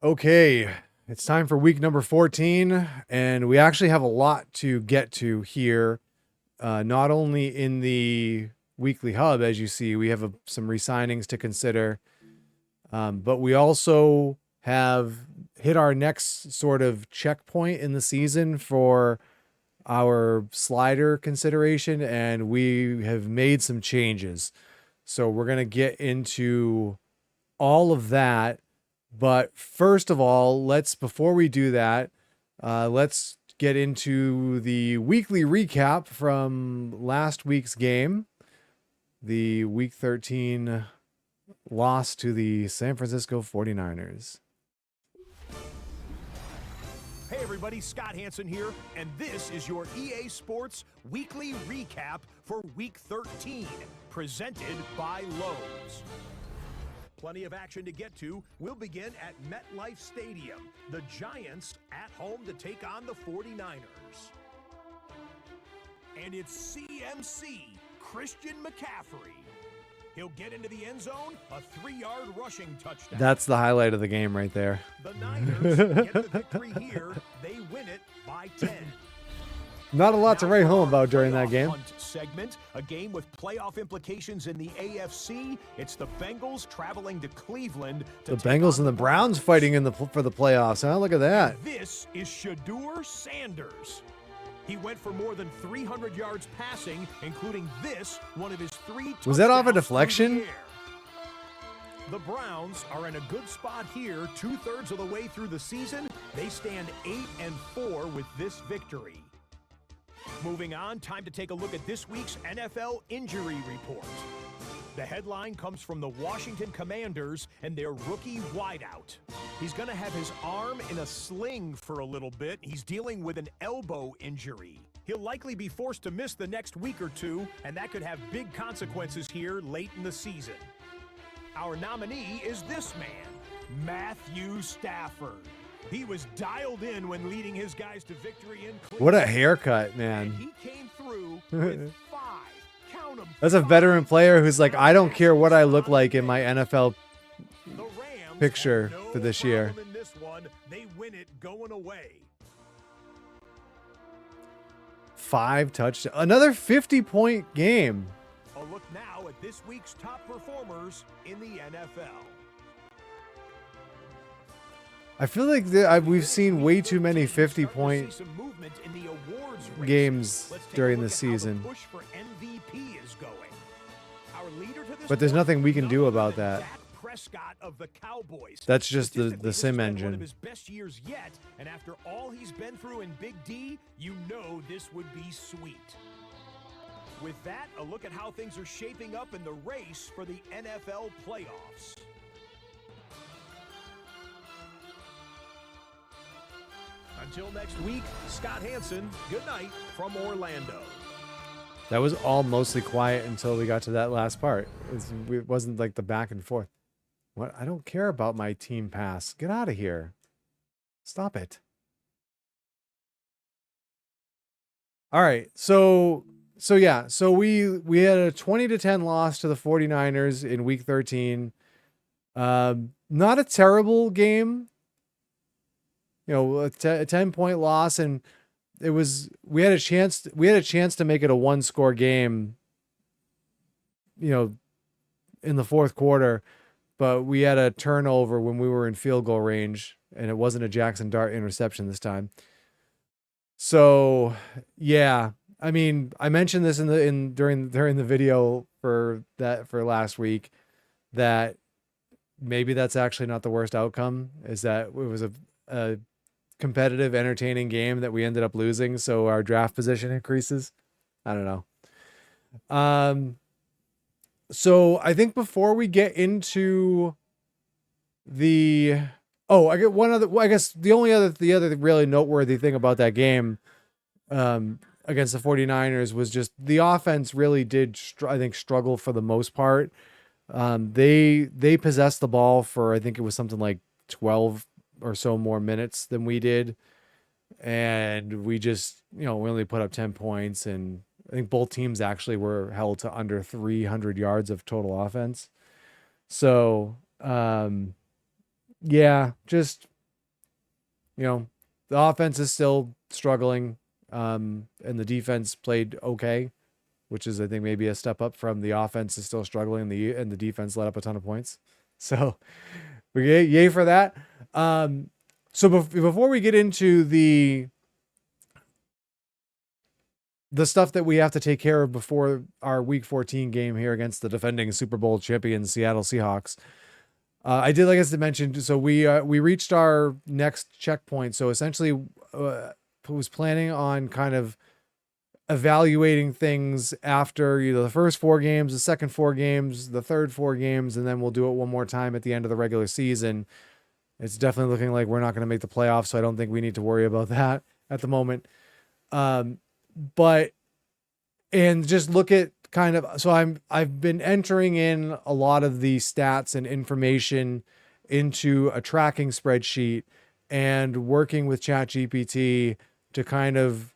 Okay, it's time for week number 14, and we actually have a lot to get to here. Not only in the weekly hub, as you see, we have some re-signings to consider, but we also have hit our next sort of checkpoint in the season for our slider consideration, and we have made some changes. So we're going to get into all of that. But first of all, before we do that, let's get into the weekly recap from last week's game, the week 13 loss to the San Francisco 49ers. Hey everybody, Scott Hansen here, and this is your EA Sports weekly recap for week 13, presented by Lowe's. Plenty of action to get to. We'll begin at MetLife Stadium. The Giants at home to take on the 49ers. And it's CMC, Christian McCaffrey. He'll get into the end zone, a 3-yard rushing touchdown. That's the highlight of the game right there. The Niners get the victory here. They win it by 10. Not a lot to write home about during that game. Segment, a game with playoff implications in the AFC. It's the Bengals traveling to Cleveland. The Bengals and the Browns fighting for the playoffs. Huh? Look at that. This is Shedeur Sanders. He went for more than 300 yards passing, including one of his 3 touchdowns. Was that off a deflection? The Browns are in a good spot here, 2/3 of the way through the season. They stand 8-4 with this victory. Moving on, time to take a look at this week's NFL injury report. The headline comes from the Washington Commanders and their rookie wideout. He's going to have his arm in a sling for a little bit. He's dealing with an elbow injury. He'll likely be forced to miss the next week or two, and that could have big consequences here late in the season. Our nominee is this man, Matthew Stafford. He was dialed in when leading his guys to victory in Cleveland. What a haircut, man. And he came through with 5. Count them. That's a veteran player who's like, I don't care what I look like in my NFL picture for this year. In this one, they win it going away. 5 touchdowns. Another 50-point game. A look now at this week's top performers in the NFL. I feel like we've seen way too many 50-point games during the season. But there's nothing we can do about that. That's just the sim engine. One of his best years yet, and after all he's been through in Big D, you know this would be sweet. With that, a look at how things are shaping up in the race for the NFL playoffs. Until next week, Scott Hansen, good night from Orlando. That was all mostly quiet until we got to that last part. It wasn't like the back and forth. What? I don't care about my team pass. Get out of here. Stop it. All right. So we had a 20-10 loss to the 49ers in week 13. Not a terrible game. You know, a 10-point loss, and we had a chance to make it a 1-score game, you know, in the fourth quarter, but we had a turnover when we were in field goal range, and it wasn't a Jackson Dart interception this time. So, yeah, I mean, I mentioned this during the video for last week, that maybe that's actually not the worst outcome, is that it was a competitive, entertaining game that we ended up losing, so our draft position increases. I don't know. So I think before we get into I guess the other really noteworthy thing about that game against the 49ers was just the offense really did struggle for the most part. They possessed the ball for, I think it was something like 12 or so more minutes than we did, and we just, we only put up 10 points, and I think both teams actually were held to under 300 yards of total offense. So yeah, just the offense is still struggling, and the defense played okay, which is, I think, maybe a step up from the offense is still struggling, and the defense let up a ton of points. So, yay for that. So before we get into the stuff that we have to take care of before our Week 14 game here against the defending Super Bowl champion Seattle Seahawks, I did, like I mentioned, so we reached our next checkpoint. So essentially, was planning on kind of evaluating things after the first 4 games, the second 4 games, the third 4 games, and then we'll do it one more time at the end of the regular season. It's definitely looking like we're not going to make the playoffs, so I don't think we need to worry about that at the moment. But just look at kind of, so I've been entering in a lot of the stats and information into a tracking spreadsheet and working with ChatGPT to kind of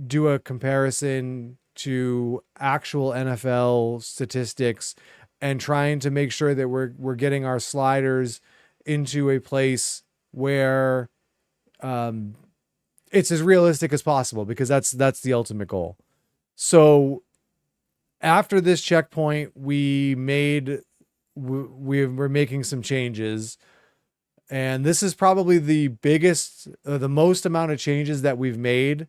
do a comparison to actual NFL statistics and trying to make sure that we're getting our sliders into a place where it's as realistic as possible, because that's the ultimate goal. So after this checkpoint, we're making some changes, and this is probably the biggest, the most amount of changes that we've made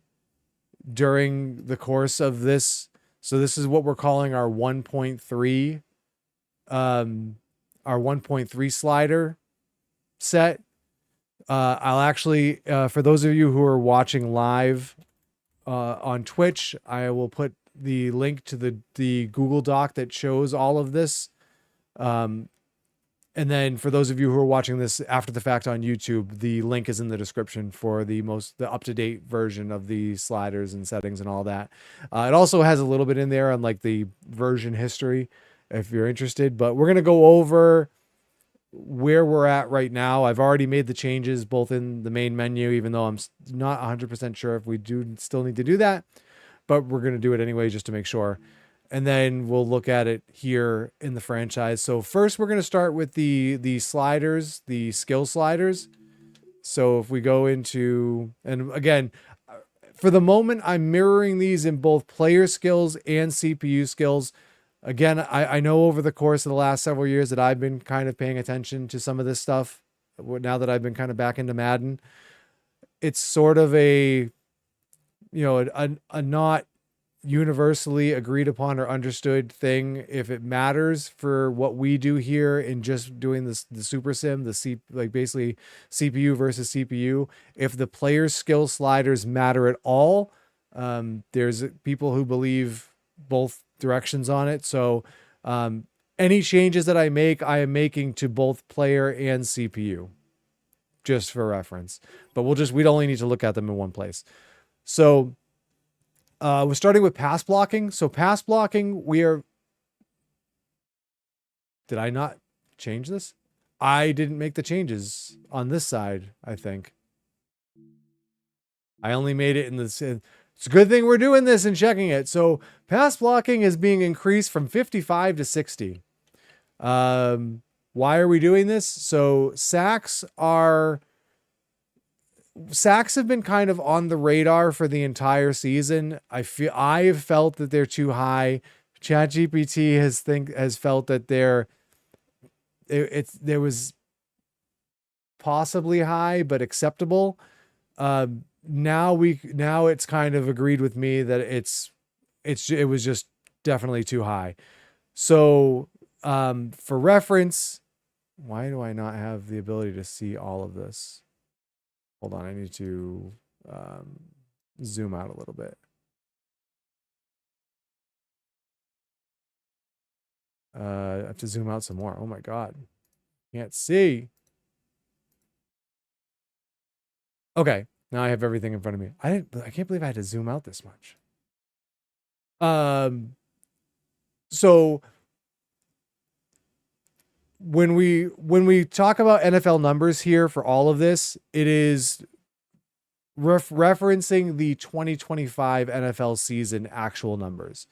during the course of this. So this is what we're calling our 1.3, our 1.3 slider set. I'll actually, for those of you who are watching live on Twitch, I will put the link to the Google Doc that shows all of this. And then for those of you who are watching this after the fact on YouTube, the link is in the description for the up-to-date version of the sliders and settings and all that. It also has a little bit in there on like the version history if you're interested, but we're going to go over where we're at right now. I've already made the changes both in the main menu, even though I'm not 100% sure if we do still need to do that, but we're going to do it anyway just to make sure. And then we'll look at it here in the franchise. So first we're going to start with the sliders, the skill sliders. So if we go into, and again, for the moment, I'm mirroring these in both player skills and CPU skills. Again, I know over the course of the last several years that I've been kind of paying attention to some of this stuff. Now that I've been kind of back into Madden, it's sort of a not universally agreed upon or understood thing if it matters for what we do here in just doing this, the super sim, basically CPU versus CPU. If the player's skill sliders matter at all, there's people who believe both directions on it. So any changes that I am making to both player and CPU, just for reference. But we'd only need to look at them in one place. So we're starting with pass blocking. So pass blocking, did I not change this? I didn't make the changes on this side, I think. I only made it in this. It's a good thing we're doing this and checking it. So pass blocking is being increased from 55 to 60. Why are we doing this? So sacks have been kind of on the radar for the entire season. I've felt that they're too high. ChatGPT has felt that there was possibly high but acceptable. Now it's kind of agreed with me that it was just definitely too high. So for reference, why do I not have the ability to see all of this? Hold on, I need to zoom out a little bit. I have to zoom out some more. Oh my God. Can't see. Okay, now I have everything in front of me. I can't believe I had to zoom out this much. So when we talk about NFL numbers here for all of this, it is referencing the 2025 NFL season actual numbers.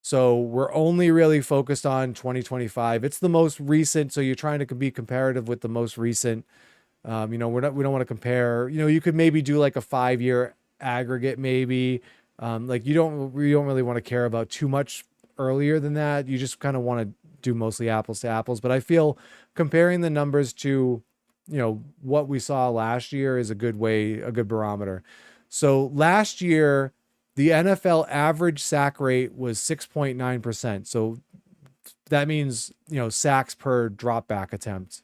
So we're only really focused on 2025. It's the most recent, so you're trying to be comparative with the most recent We don't want to compare. You could maybe do like a 5-year aggregate, maybe. We don't really want to care about too much earlier than that. You just kind of want to do mostly apples to apples. But I feel comparing the numbers to, what we saw last year is a good barometer. So last year, the NFL average sack rate was 6.9%. So that means, sacks per drop back attempt,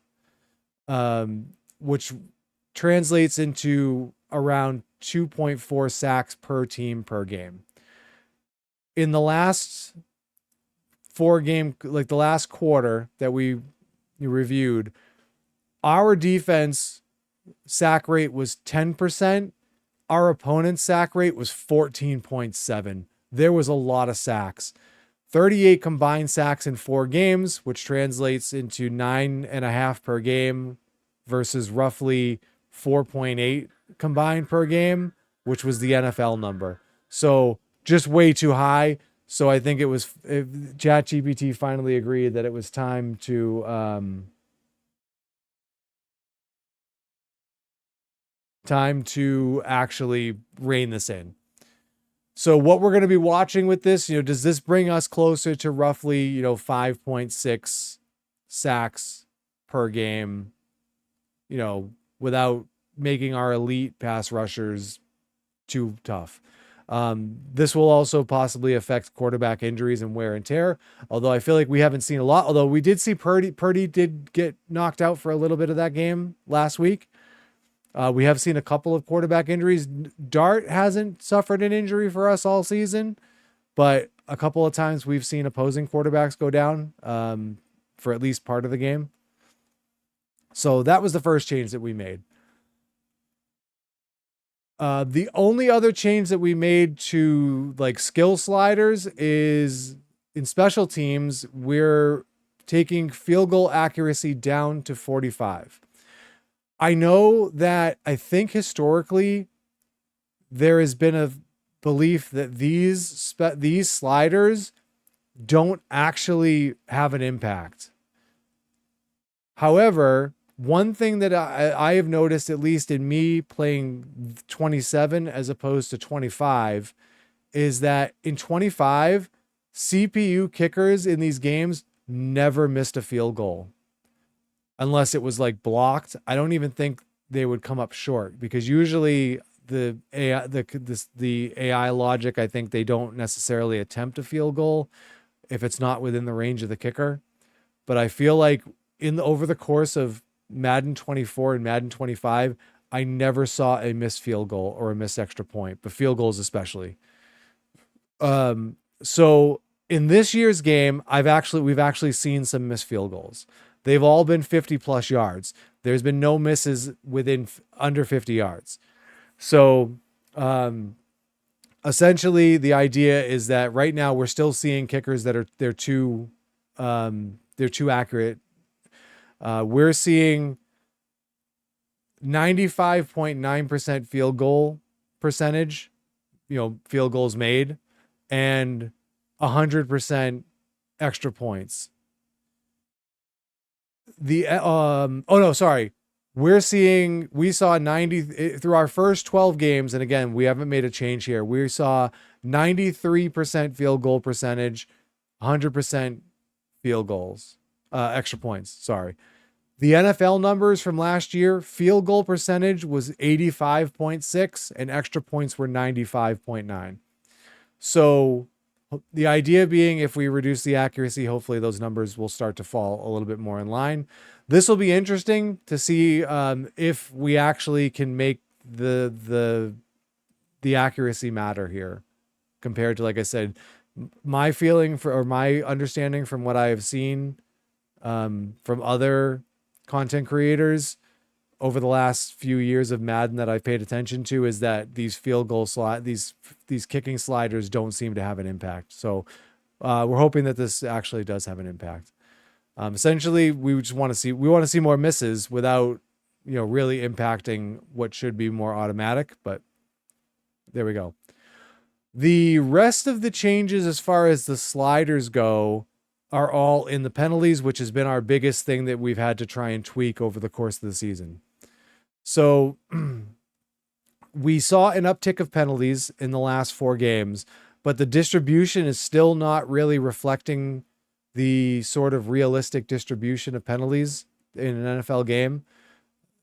which translates into around 2.4 sacks per team per game. In the last 4-game, like the last quarter that we reviewed, our defense sack rate was 10%. Our opponent's sack rate was 14.7. There was a lot of sacks. 38 combined sacks in 4 games, which translates into 9.5 per game versus roughly 4.8 combined per game, which was the NFL number. So just way too high. So I think ChatGPT finally agreed that it was time to actually rein this in. So what we're going to be watching with this, does this bring us closer to roughly, 5.6 sacks per game, without making our elite pass rushers too tough. This will also possibly affect quarterback injuries and wear and tear, although I feel like we haven't seen a lot. Although we did see Purdy did get knocked out for a little bit of that game last week. We have seen a couple of quarterback injuries. Dart hasn't suffered an injury for us all season, but a couple of times we've seen opposing quarterbacks go down for at least part of the game. So that was the first change that we made. The only other change that we made to like skill sliders is in special teams, we're taking field goal accuracy down to 45. I know that I think historically there has been a belief that these sliders don't actually have an impact. However, one thing that I have noticed, at least in me playing 27 as opposed to 25, is that in 25, CPU kickers in these games never missed a field goal. Unless it was like blocked. I don't even think they would come up short, because usually the AI logic, I think they don't necessarily attempt a field goal if it's not within the range of the kicker. But I feel like over the course of Madden 24 and Madden 25, I never saw a missed field goal or a missed extra point, but field goals especially. So in this year's game, we've actually seen some missed field goals. They've all been 50 plus yards. There's been no misses within under 50 yards. So essentially the idea is that right now we're still seeing kickers that they're too accurate. We're seeing 95.9% field goal percentage, field goals made, and 100% extra points. We saw 90 through our first 12 games. And again, we haven't made a change here. We saw 93% field goal percentage, 100% field goals, extra points. Sorry. The NFL numbers from last year, field goal percentage was 85.6 and extra points were 95.9. So the idea being, if we reduce the accuracy, hopefully those numbers will start to fall a little bit more in line. This will be interesting to see if we actually can make the accuracy matter here, compared to, like I said, my feeling or my understanding from what I have seen from other content creators over the last few years of Madden that I've paid attention to, is that these field goal these kicking sliders don't seem to have an impact. So we're hoping that this actually does have an impact. Essentially, we want to see more misses without, really impacting what should be more automatic. But there we go. The rest of the changes as far as the sliders go are all in the penalties, which has been our biggest thing that we've had to try and tweak over the course of the season. So we saw an uptick of penalties in the last 4 games, but the distribution is still not really reflecting the sort of realistic distribution of penalties in an NFL game.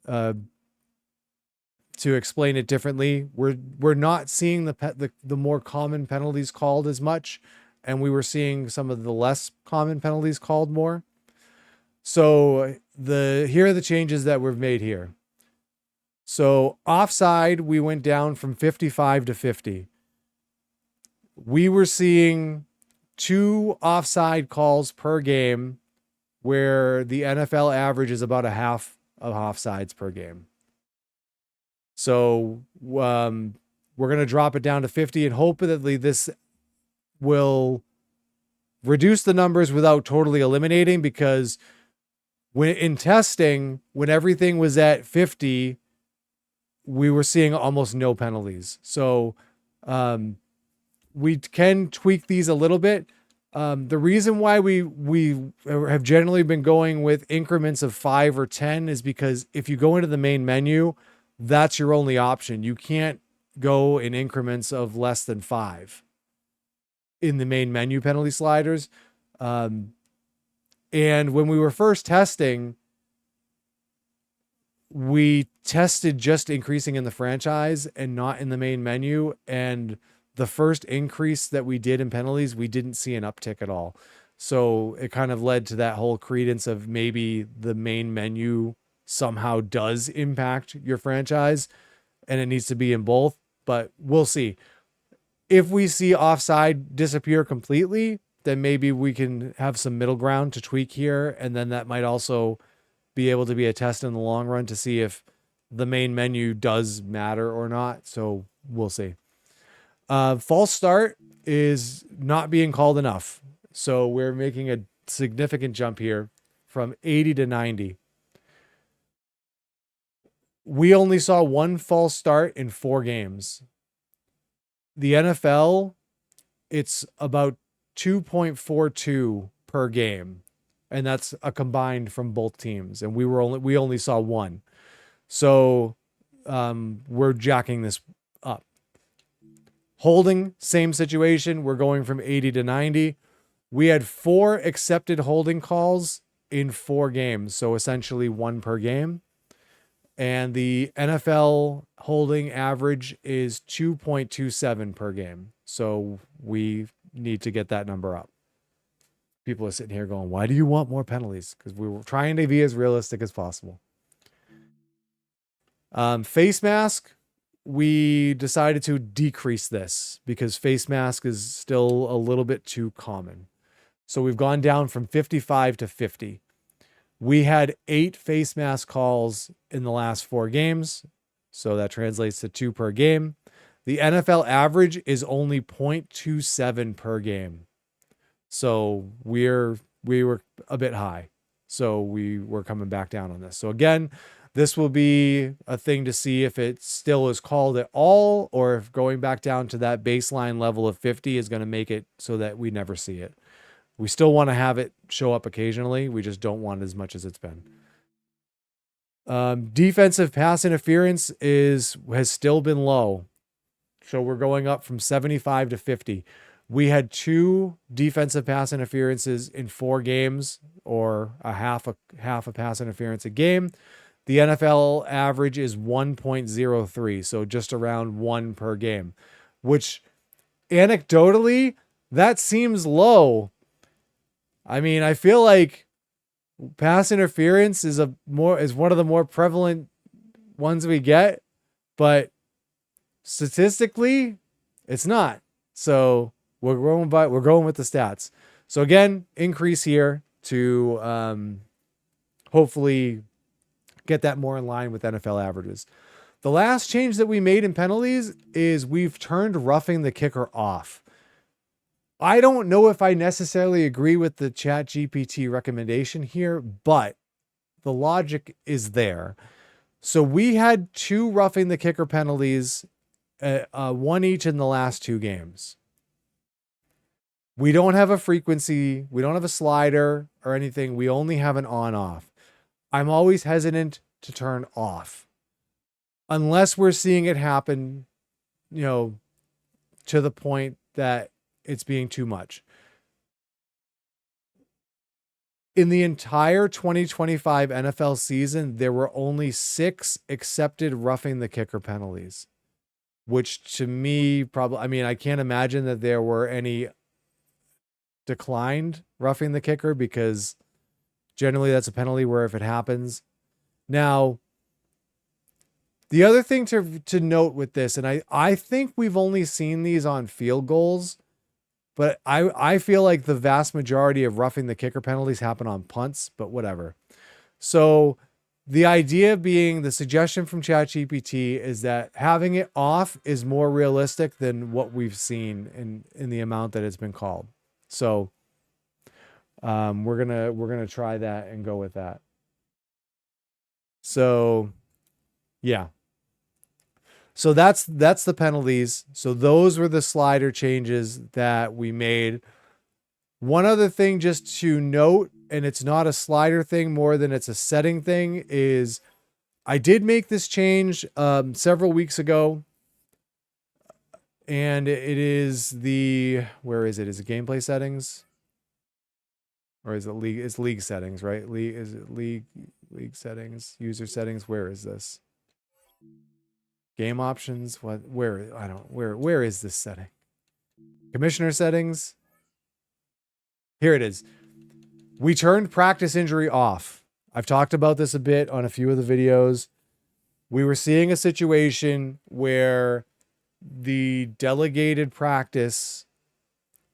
To explain it differently, we're not seeing the more common penalties called as much, and we were seeing some of the less common penalties called more. So here are the changes that we've made here. So offside, we went down from 55 to 50. We were seeing 2 offside calls per game, where the NFL average is about a half of offsides per game. So we're going to drop it down to 50, and hopefully this will reduce the numbers without totally eliminating, because when in testing, when everything was at 50, we were seeing almost no penalties. So we can tweak these a little bit. The reason why we have generally been going with increments of 5 or 10 is because if you go into the main menu, that's your only option. You can't go in increments of less than 5 in the main menu penalty sliders. And when we were first testing, we tested just increasing in the franchise and not in the main menu. And the first increase that we did in penalties, we didn't see an uptick at all. So it kind of led to that whole credence of maybe the main menu somehow does impact your franchise and it needs to be in both, but we'll see. If we see offside disappear completely, then maybe we can have some middle ground to tweak here. And then that might also be able to be a test in the long run to see if the main menu does matter or not. So we'll see. False start is not being called enough. So we're making a significant jump here from 80 to 90. We only saw 1 false start in 4 games. The NFL, it's about 2.42 per game. And that's a combined from both teams. And we only saw 1. So we're jacking this up. Holding, same situation. We're going from 80 to 90. We had 4 accepted holding calls in 4 games. So essentially 1 per game. And the NFL holding average is 2.27 per game. So we need to get that number up. People are sitting here going, why do you want more penalties? Because we were trying to be as realistic as possible. Face mask, we decided to decrease this because face mask is still a little bit too common. So we've gone down from 55 to 50. We had 8 face mask calls in the last 4 games. So that translates to 2 per game. The NFL average is only 0.27 per game. So we were a bit high. So we were coming back down on this. So again, this will be a thing to see if it still is called at all, or if going back down to that baseline level of 50 is going to make it so that we never see it. We still want to have it show up occasionally. We just don't want as much as it's been. Defensive pass interference has still been low. So we're going up from 75 to 50. We had 2 defensive pass interferences in 4 games, or a half a pass interference a game. The NFL average is 1.03, so just around 1 per game, which anecdotally, that seems low. I mean, I feel like pass interference is one of the more prevalent ones we get, but statistically, it's not. So we're going with the stats. So again, increase here to hopefully get that more in line with NFL averages. The last change that we made in penalties is we've turned roughing the kicker off. I don't know if I necessarily agree with the ChatGPT recommendation here, but the logic is there. So we had 2 roughing the kicker penalties, 1 each in the last 2 games. We don't have a frequency. We don't have a slider or anything. We only have an on-off. I'm always hesitant to turn off. unless we're seeing it happen, you know, to the point that it's being too much. In the entire 2025 NFL season, there were only 6 accepted roughing the kicker penalties, which to me probably, I mean, I can't imagine that there were any declined roughing the kicker, because generally that's a penalty where if it happens. Now, the other thing to note with this, and I think we've only seen these on field goals, but I feel like the vast majority of roughing the kicker penalties happen on punts, but whatever. So the idea being, the suggestion from ChatGPT is that having it off is more realistic than what we've seen in the amount that it's been called. So we're gonna try that and go with that. So yeah. So that's the penalties. So those were the slider changes that we made. One other thing just to note, and it's not a slider thing more than it's a setting thing, is I did make this change several weeks ago. And it is where is it? Is it gameplay settings? Or is it league? It's league settings, right? Is it league settings, user settings? Where is this? Game options? Where is this setting? Commissioner settings. Here it is. We turned practice injury off. I've talked about this a bit on a few of the videos. We were seeing a situation where the delegated practice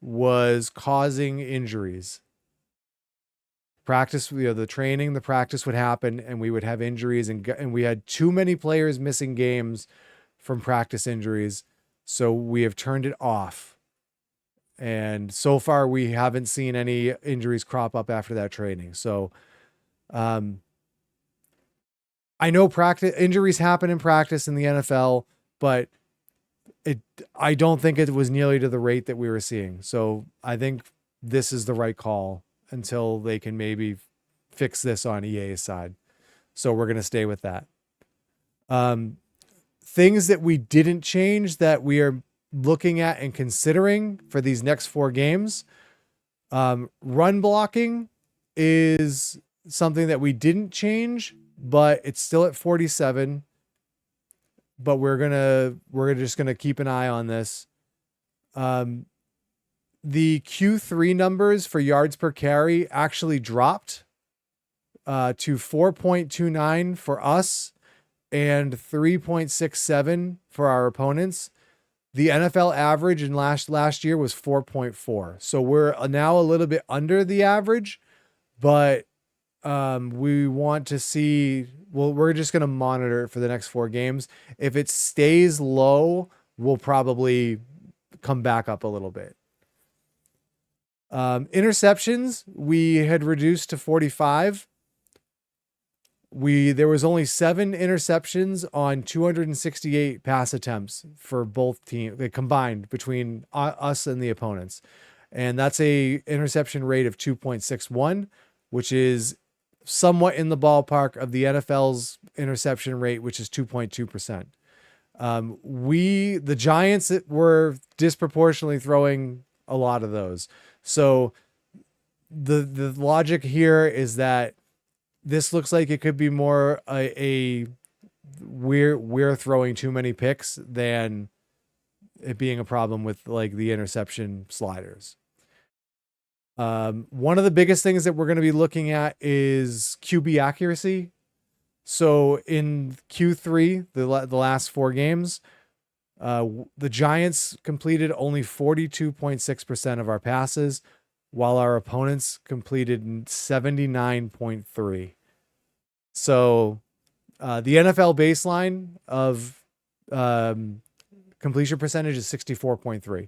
was causing injuries. Practice, the training, the practice would happen and we would have injuries, and we had too many players missing games from practice injuries. So we have turned it off. And so far we haven't seen any injuries crop up after that training. So, I know injuries happen in practice in the NFL, but I don't think it was nearly to the rate that we were seeing. So I think this is the right call until they can maybe fix this on EA's side. So we're going to stay with that. Things that we didn't change that we are looking at and considering for these next 4 games. Run blocking is something that we didn't change, but it's still at 47. But we're just gonna keep an eye on this. The Q3 numbers for yards per carry actually dropped to 4.29 for us and 3.67 for our opponents. The NFL average in last year was 4.4. So we're now a little bit under the average, but we want to see, well, we're just going to monitor it for the next 4 games. If it stays low, we'll probably come back up a little bit. Interceptions, we had reduced to 45. There was only 7 interceptions on 268 pass attempts for both teams combined between us and the opponents. And that's a interception rate of 2.61, which is somewhat in the ballpark of the NFL's interception rate, which is 2.2%. The Giants were disproportionately throwing a lot of those. So the logic here is that this looks like it could be more we're throwing too many picks than it being a problem with like the interception sliders. One of the biggest things that we're going to be looking at is QB accuracy. So in Q3, the last 4 games, the Giants completed only 42.6% of our passes, while our opponents completed 79.3. So the NFL baseline of completion percentage is 64.3.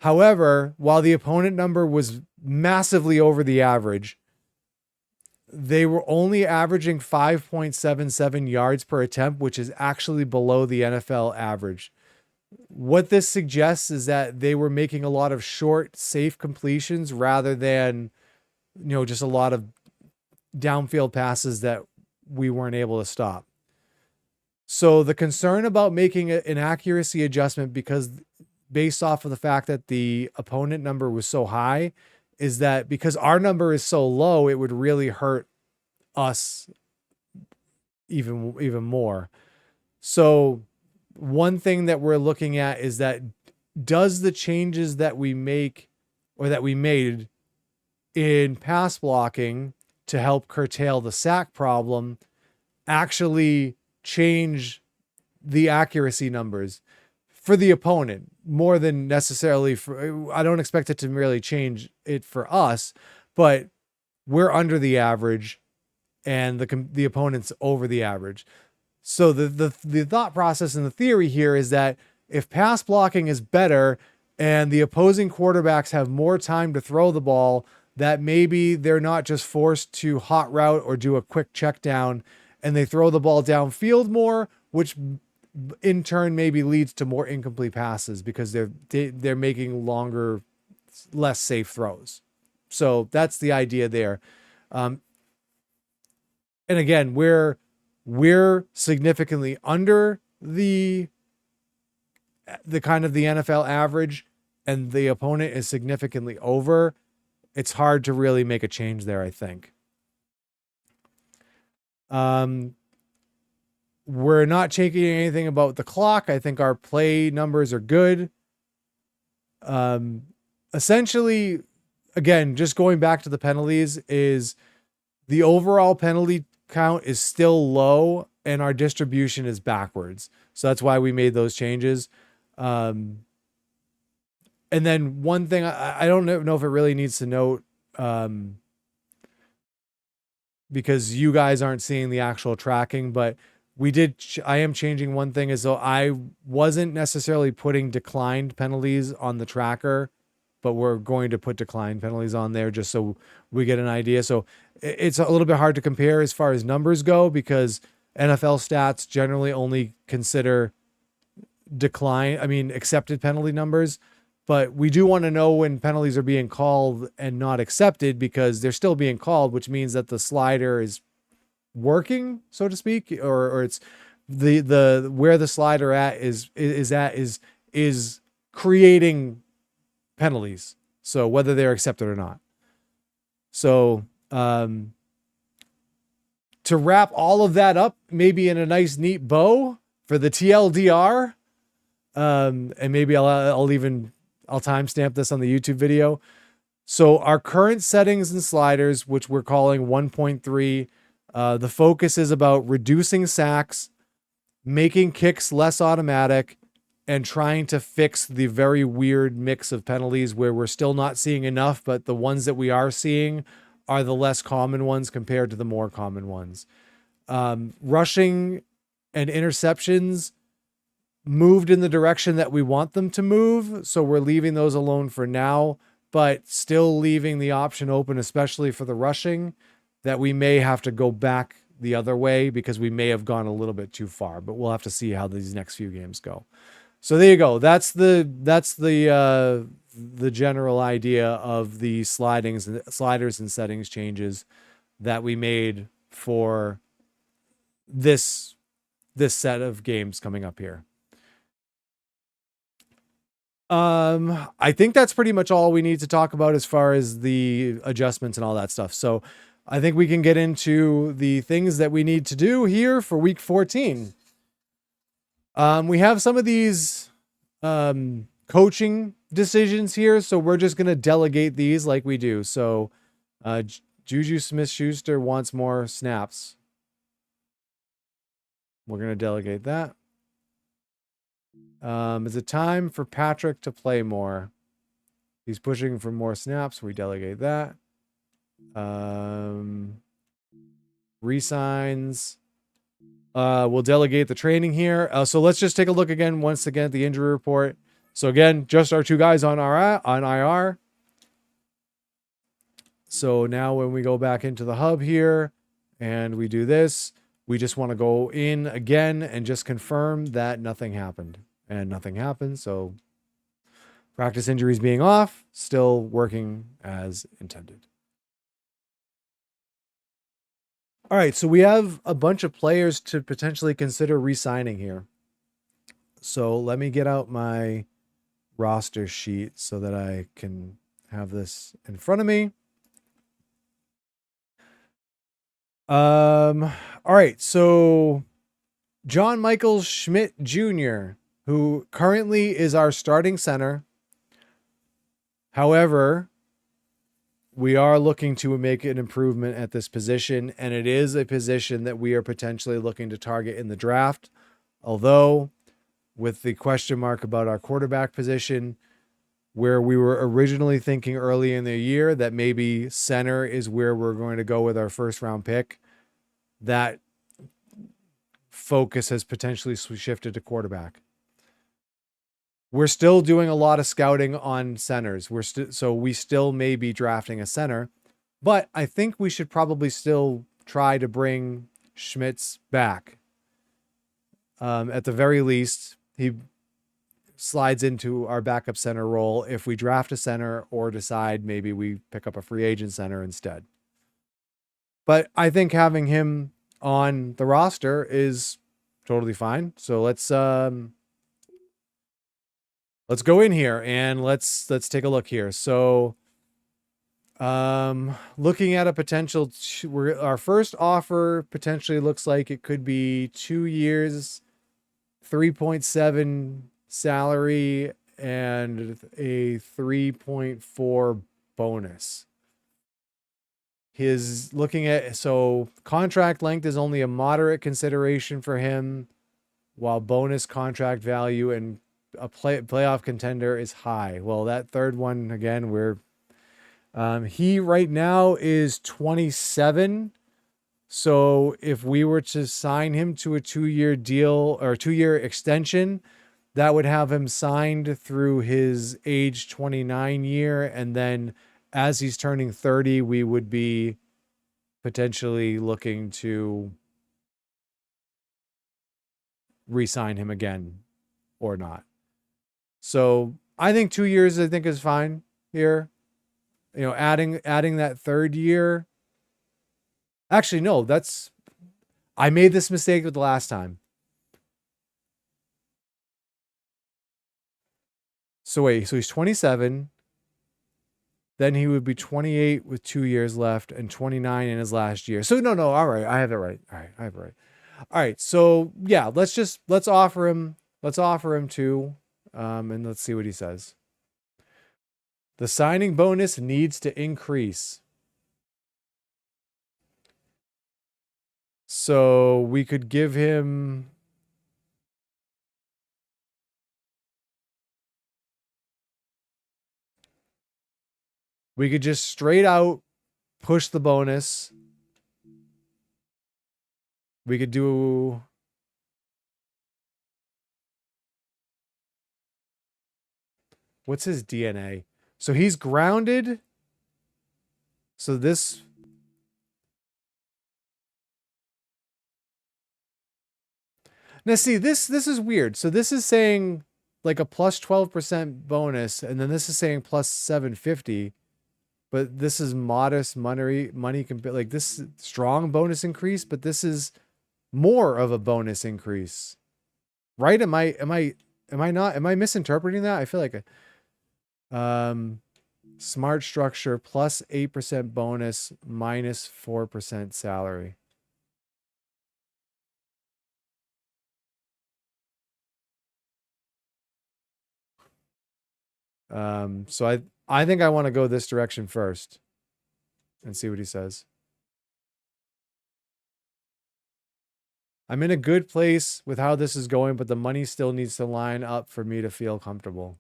However, while the opponent number was massively over the average, they were only averaging 5.77 yards per attempt, which is actually below the NFL average. What this suggests is that they were making a lot of short, safe completions rather than, just a lot of downfield passes that we weren't able to stop. So the concern about making an accuracy adjustment, because based off of the fact that the opponent number was so high, is that because our number is so low, it would really hurt us even more. So one thing that we're looking at is that, does the changes that we make or that we made in pass blocking to help curtail the sack problem actually change the accuracy numbers for the opponent more than necessarily for, I don't expect it to really change it for us, but we're under the average and the opponent's over the average. So the thought process and the theory here is that if pass blocking is better and the opposing quarterbacks have more time to throw the ball, that maybe they're not just forced to hot route or do a quick check down, and they throw the ball downfield more, which in turn maybe leads to more incomplete passes because they're making longer, less safe throws. So that's the idea there. And again, we're significantly under the kind of the NFL average, and the opponent is significantly over. It's hard to really make a change there, I think. We're not changing anything about the clock. I think our play numbers are good. Essentially, again, just going back to the penalties, is the overall penalty count is still low and our distribution is backwards. So that's why we made those changes. And then one thing I don't know if it really needs to note, because you guys aren't seeing the actual tracking, but I am changing one thing, is though I wasn't necessarily putting declined penalties on the tracker, but we're going to put declined penalties on there just so we get an idea. So it's a little bit hard to compare as far as numbers go, because NFL stats generally only consider accepted penalty numbers. But we do want to know when penalties are being called and not accepted, because they're still being called, which means that the slider is working, so to speak, or it's the where the slider is creating penalties. So whether they're accepted or not. So to wrap all of that up, maybe in a nice neat bow for the TLDR, and maybe I'll timestamp this on the YouTube video. So our current settings and sliders, which we're calling 1.3, the focus is about reducing sacks, making kicks less automatic, and trying to fix the very weird mix of penalties where we're still not seeing enough, but the ones that we are seeing are the less common ones compared to the more common ones. Rushing and interceptions moved in the direction that we want them to move, so we're leaving those alone for now, but still leaving the option open, especially for the rushing, that we may have to go back the other way because we may have gone a little bit too far, but we'll have to see how these next few games go. So there you go. That's the general idea of the sliders and settings changes that we made for this set of games coming up here. I think that's pretty much all we need to talk about as far as the adjustments and all that stuff. So I think we can get into the things that we need to do here for week 14. We have some of these coaching decisions here, so we're just going to delegate these like we do. So Juju Smith-Schuster wants more snaps. We're going to delegate that. Is it time for Patrick to play more? He's pushing for more snaps. We delegate that. Resigns. We'll delegate the training here. So let's just take a look again, once again, at the injury report. So again, just our two guys on IR. So now when we go back into the hub here and we do this, we just want to go in again and just confirm that nothing happened. And nothing happened. So practice injuries being off, still working as intended. All right, so we have a bunch of players to potentially consider re-signing here. So let me get out my roster sheet so that I can have this in front of me. All right, so John Michael Schmidt Jr., who currently is our starting center. However, we are looking to make an improvement at this position, and it is a position that we are potentially looking to target in the draft. Although, with the question mark about our quarterback position, where we were originally thinking early in the year that maybe center is where we're going to go with our first round pick, that focus has potentially shifted to quarterback. We're still doing a lot of scouting on centers. So we still may be drafting a center, but I think we should probably still try to bring Schmitz back. At the very least, he slides into our backup center role if we draft a center or decide maybe we pick up a free agent center instead. But I think having him on the roster is totally fine. So let's go in here and let's take a look here. So looking at a potential, our first offer potentially looks like it could be 2 years, 3.7 salary and a 3.4 bonus. His looking at, so contract length is only a moderate consideration for him, while bonus contract value and a playoff contender is high. Well, that third one again, he right now is 27. So if we were to sign him to a 2-year deal or 2-year extension, that would have him signed through his age 29 year. And then as he's turning 30, we would be potentially looking to re-sign him again or not. So I think 2 years, I think, is fine here. You know, adding that third year. Actually, no, I made this mistake with the last time. So wait, so he's 27. Then he would be 28 with 2 years left and 29 in his last year. So no, all right, I have it right. All right, I have it right. All right, so yeah, let's offer him 2, and let's see what he says. The signing bonus needs to increase. So we could give him we could just straight out push the bonus. We could do what's his DNA? So he's grounded. So this now see this is weird. So this is saying like a plus 12% bonus, and then this is saying plus 750. But this is modest money like this strong bonus increase, but this is more of a bonus increase. Right? Am I misinterpreting that? I feel like smart structure plus 8% bonus minus 4% salary. So I think I want to go this direction first and see what he says. I'm in a good place with how this is going, but the money still needs to line up for me to feel comfortable.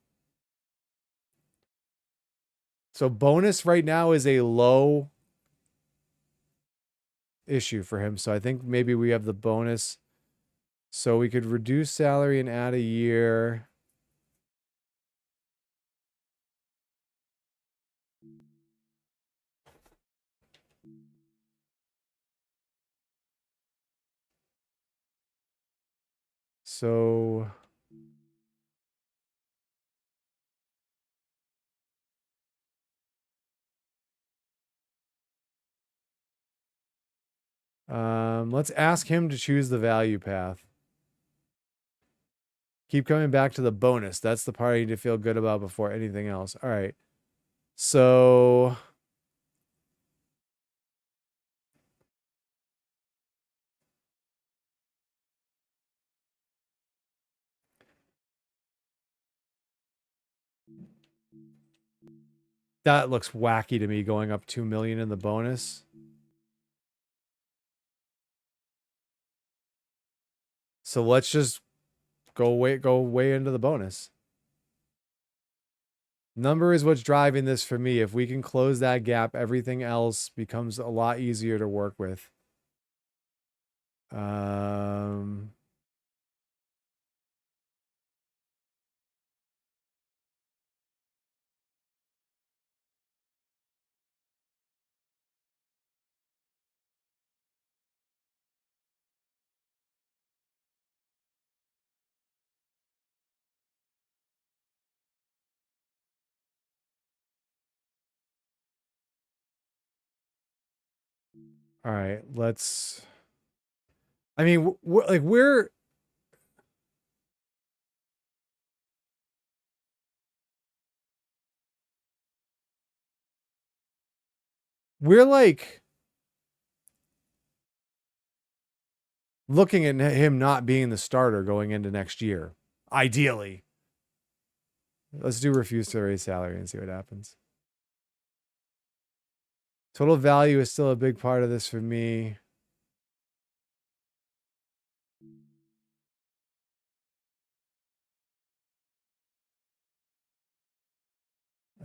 So bonus right now is a low issue for him. So I think maybe we have the bonus. So we could reduce salary and add a year. So Let's ask him to choose the value path. Keep coming back to the bonus. That's the part I need to feel good about before anything else. All right. So that looks wacky to me, going up 2 million in the bonus. So let's just go way into the bonus. Number is what's driving this for me. If we can close that gap, everything else becomes a lot easier to work with. All right, let's. I mean, we're like looking at him not being the starter going into next year. Ideally, let's do refuse to raise salary and see what happens. Total value is still a big part of this for me.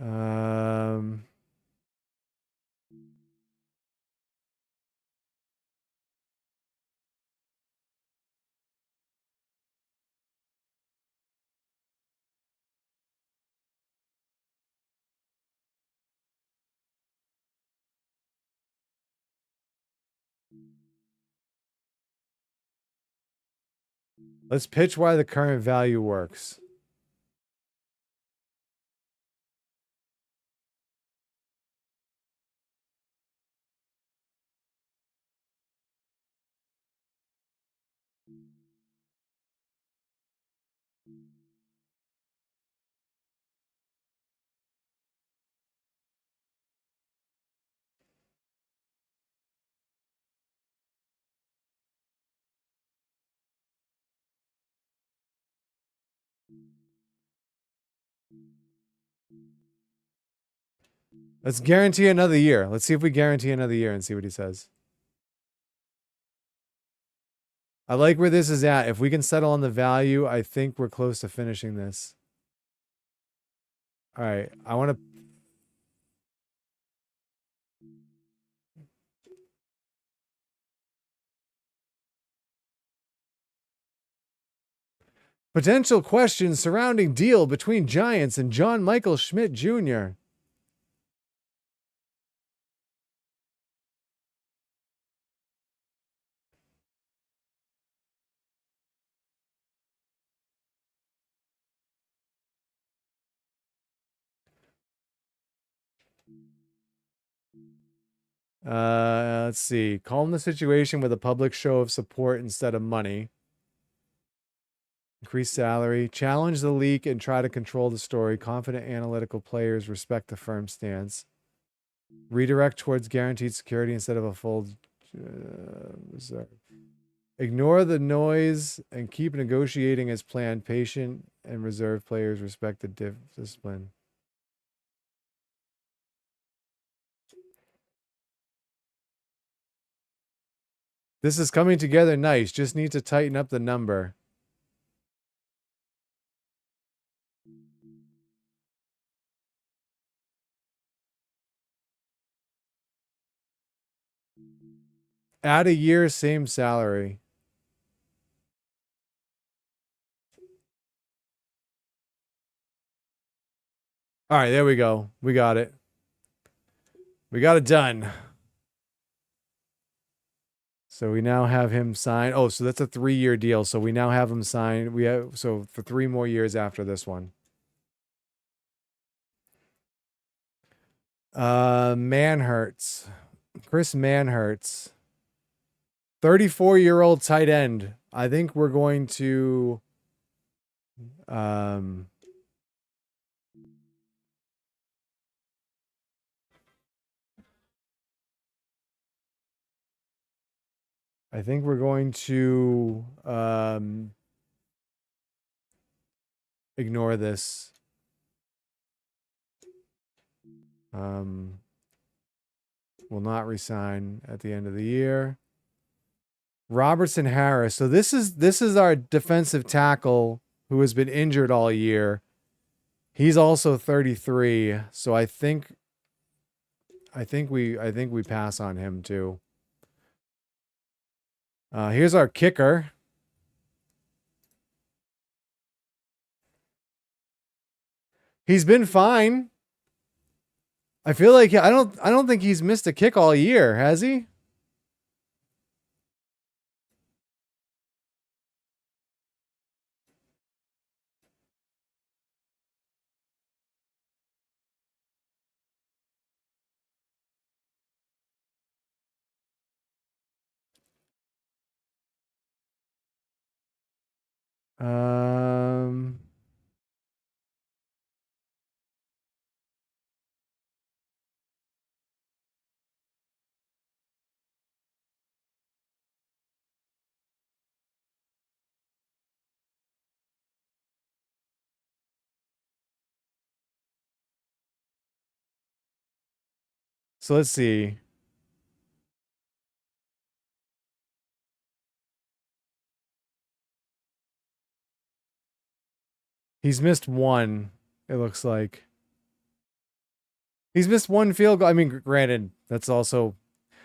Um, let's pitch why the current value works. Let's guarantee another year. Let's see if we guarantee another year and see what he says. I like where this is at. If we can settle on the value, I think we're close to finishing this. All right. I want to. Potential questions surrounding deal between Giants and John Michael Schmidt Jr. Let's see. Calm the situation with a public show of support instead of money. Increase salary. Challenge the leak and try to control the story. Confident analytical players respect the firm stance. Redirect towards guaranteed security instead of a full reserve. Ignore the noise and keep negotiating as planned. Patient and reserve players respect the discipline. This is coming together nice. Just need to tighten up the number. Add a year, same salary. All right, there we go. We got it. We got it done. So we now have him sign. Oh, so that's a 3-year deal. So we now have him sign. We have so for 3 more years after this one. Manhurts. Chris Manhurts. 34-year-old tight end. I think we're going to um I think we're going to ignore this. Will not resign at the end of the year. Robertson Harris. So this is our defensive tackle who has been injured all year. He's also 33, so I think we pass on him too. Here's our kicker. He's been fine. I feel like I don't think he's missed a kick all year, has he? Um so let's see. He's missed one, it looks like. He's missed one field goal. I mean, granted, that's also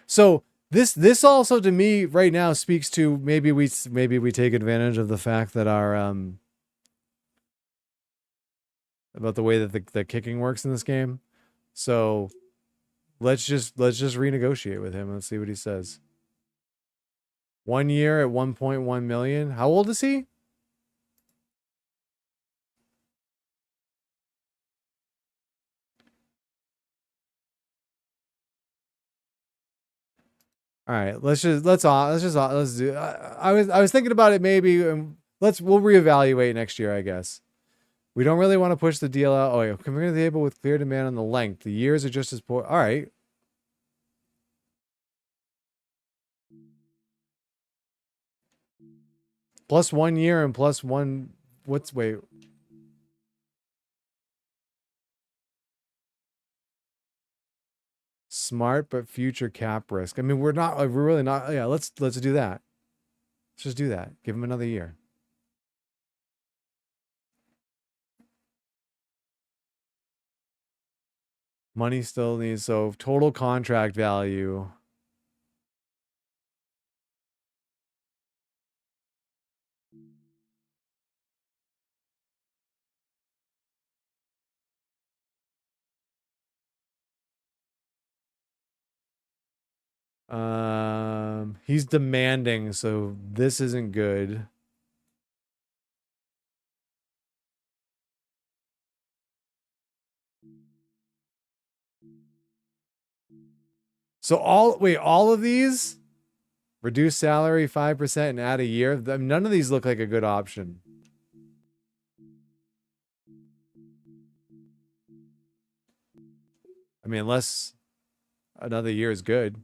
so this also to me right now speaks to maybe we take advantage of the fact that our about the way that the kicking works in this game. So let's just renegotiate with him. Let's see what he says. 1 year at 1.1 million. How old is he? All right, let's do. I was thinking about it maybe. We'll reevaluate next year, I guess. We don't really want to push the deal out. Oh, yeah, coming to the table with clear demand on the length. The years are just as poor. All right. Plus 1 year and plus one. Wait. Smart but future cap risk. I mean, we're really not. Yeah, let's do that. Let's just do that. Give him another year. Money still needs so total contract value. He's demanding, so this isn't good. So all of these reduce salary 5% and add a year. None of these look like a good option. I mean, unless another year is good.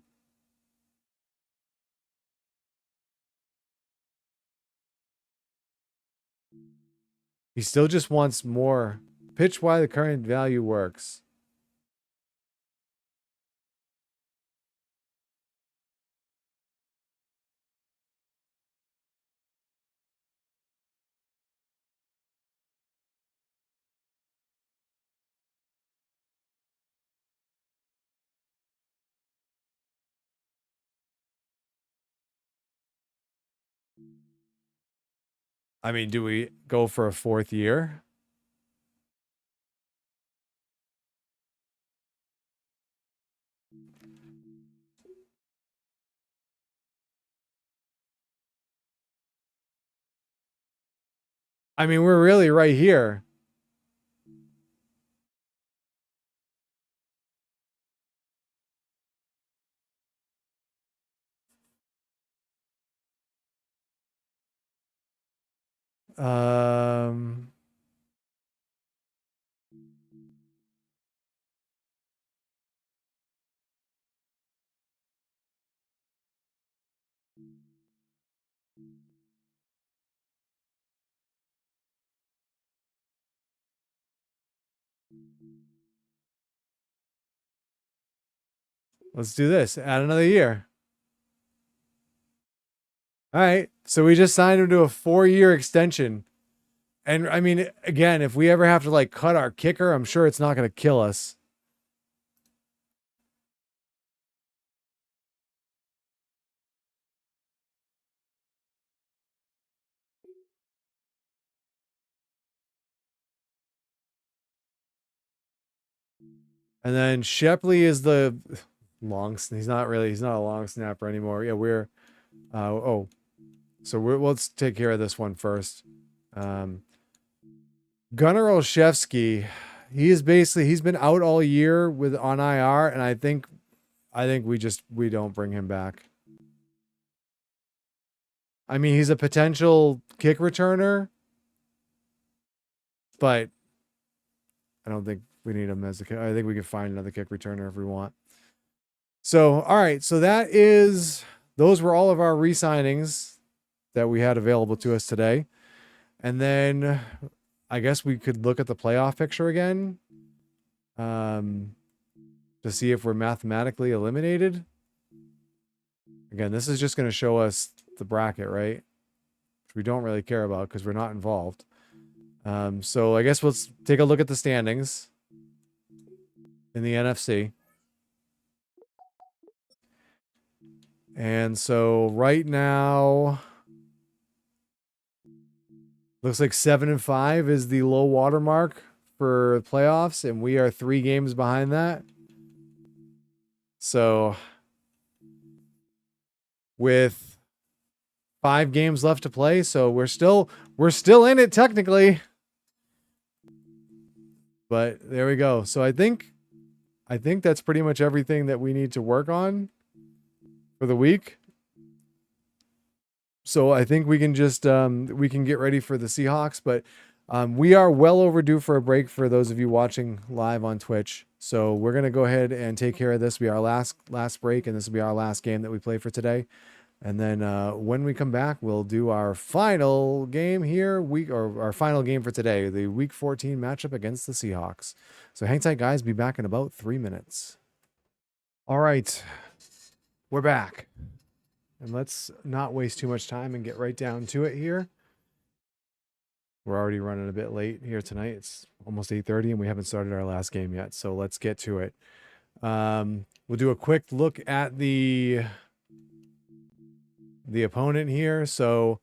He still just wants more. Pitch why the current value works. I mean, do we go for a fourth year? I mean, we're really right here. Um, let's do this. Add another year. All right. So we just signed him to a 4-year extension. And I mean, again, if we ever have to like cut our kicker, I'm sure it's not going to kill us. And then Shepley is the he's not a long snapper anymore. Yeah, let's take care of this one first. Gunnar Olszewski, he's been out all year on IR, and I think we don't bring him back. I mean, he's a potential kick returner, but I don't think we need him as a kick. I think we can find another kick returner if we want. So, all right. So those were all of our re-signings that we had available to us today. And then I guess we could look at the playoff picture again to see if we're mathematically eliminated. Again, this is just going to show us the bracket, right? Which we don't really care about because we're not involved. So I guess let's take a look at the standings in the NFC. And so right now, looks like 7-5 is the low water mark for playoffs, and we are 3 games behind that. So with 5 games left to play, so we're still in it technically. But there we go. So I think that's pretty much everything that we need to work on for the week. So I think we can just we can get ready for the Seahawks, but we are well overdue for a break for those of you watching live on Twitch. So we're going to go ahead and take care of this. This will be our last break, and this will be our last game that we play for today. And then when we come back, we'll do our final game here, our final game for today, the Week 14 matchup against the Seahawks. So hang tight, guys. Be back in about 3 minutes. All right, we're back. And let's not waste too much time and get right down to it here. We're already running a bit late here tonight. It's almost 8:30 and we haven't started our last game yet. So let's get to it. We'll do a quick look at the opponent here. So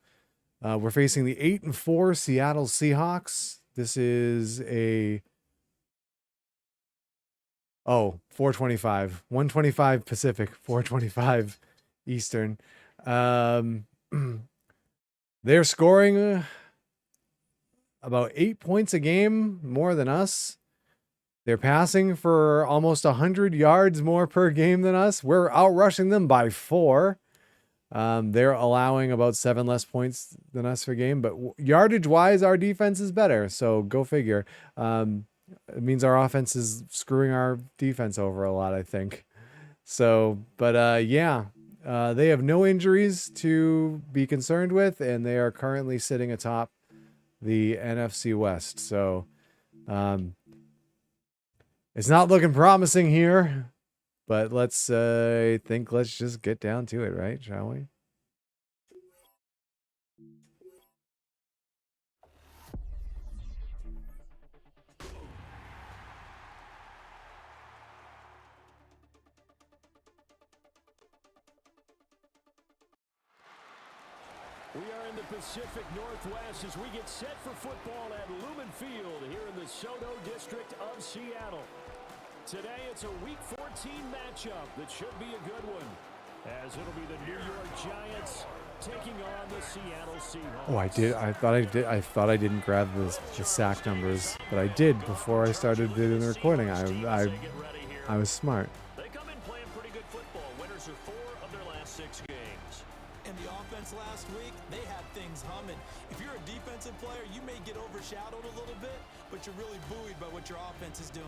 we're facing the 8-4 Seattle Seahawks. This is 425, 125 Pacific, 425 Eastern. They're scoring about 8 points a game more than us. They're passing for almost 100 yards more per game than us. We're outrushing them by 4. They're allowing about 7 less points than us per game, but yardage wise, our defense is better. So go figure. It means our offense is screwing our defense over a lot, I think. So, but yeah. They have no injuries to be concerned with, and they are currently sitting atop the NFC West. So it's not looking promising here, but let's just get down to it, right? Shall we? We are in the Pacific Northwest as we get set for football at Lumen Field here in the Soto district of Seattle. Today it's a Week 14 matchup that should be a good one, as it'll be the New York Giants taking on the Seattle Seahawks. Oh, I did. I thought I didn't grab the sack numbers, but I did before I started doing the recording. I was smart. They come in playing pretty good football. Winners are 4 of their last 6 games. And the offense last week, they had things humming. If you're a defense defensive player, you may get overshadowed a little bit, but you're really buoyed by what your offense is doing.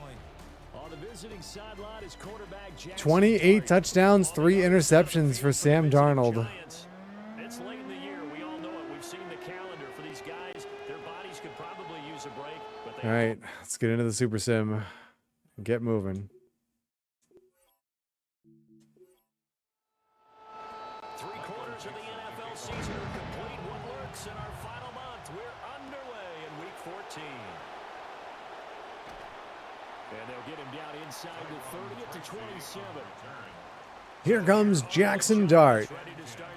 On the visiting sideline is quarterback Jackson 28 Dart. touchdowns, 3 interceptions for Sam Darnold. It's late in the year. We all know it. We've seen the calendar for these guys. Their bodies could probably use a break. But All right, let's get into the Super Sim. Get moving. 3 quarters of the NFL season are complete. What lurks in our final month? We're underway in Week 14. And they'll get him down inside the 30 to 27. Here comes Jackson Dart.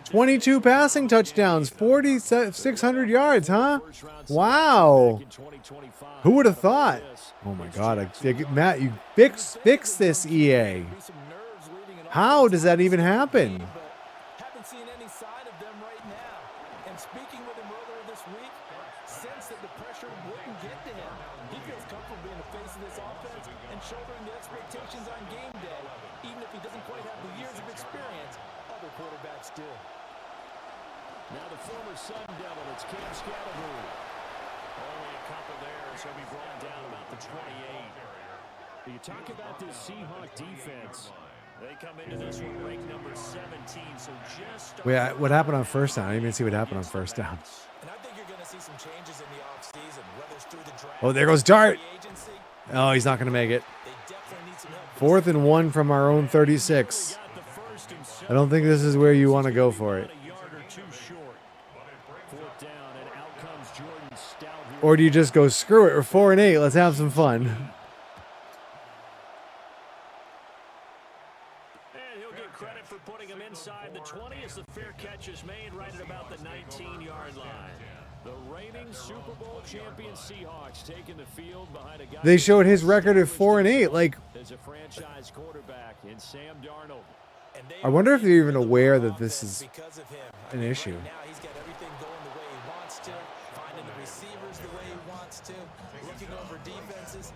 22 passing touchdowns, 4,600 yards, huh? Wow. Who would have thought? Oh my God, Matt, you fix this EA. How does that even happen? Haven't seen any sign of them right now. And speaking with him earlier this week, sense that the pressure wouldn't get to him. He feels comfortable being the face of this offense and shouldering the expectations on game day, even if he doesn't quite have the years of experience other quarterbacks do. Now the former Sun Devil, it's Cam Scatterbury. Only a couple there, so we brought down about the 28. You talk about this Seahawk defense. They come into this one ranked number 17, so just... Wait, what happened on first down? I didn't even see what happened on first down. And I think you're going to see some changes in the offseason, whether it's through the draft. Oh, there goes Dart. free agency. Oh, he's not going to make it. They definitely need some help. 4th and 1 from our own 36. I don't think this is where you want to go for it. Or do you just go, screw it, we're 4 and 8, let's have some fun. And he'll get credit for putting him inside the 20 as the fair catch is made right at about the 19-yard line. The reigning Super Bowl champion Seahawks taking the field behind a guy. They showed his record of 4 and 8. Like, as a franchise quarterback in Sam Darnold. I wonder if they're even aware that this is an issue. Now he's got everything going the way he wants to, finding the receivers the way he wants to, looking over defenses.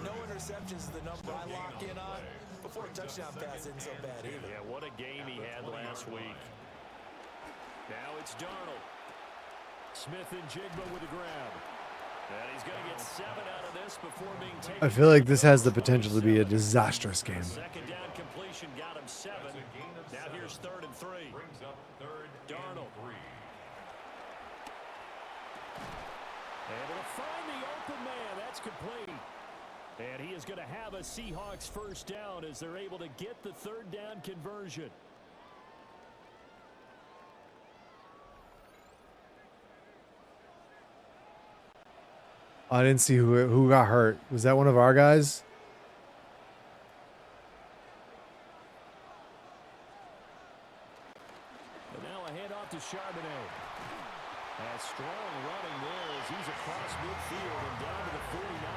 No interceptions is the number I lock in on. Before a touchdown pass isn't so bad either. Yeah, what a game he had last week. Now it's Darnold. Smith and Jigba with a grab. And he's going to get 7 out of this before being taken. I feel like this has the potential to be a disastrous game. Second down completion got him 7. Now here's 3rd and 3. Darnold. Able to find the open man. That's complete. And he is going to have a Seahawks first down as they're able to get the 3rd down conversion. I didn't see who got hurt. Was that one of our guys? And now a handoff to Charbonnet. A strong running there as he's across midfield and down to the 49.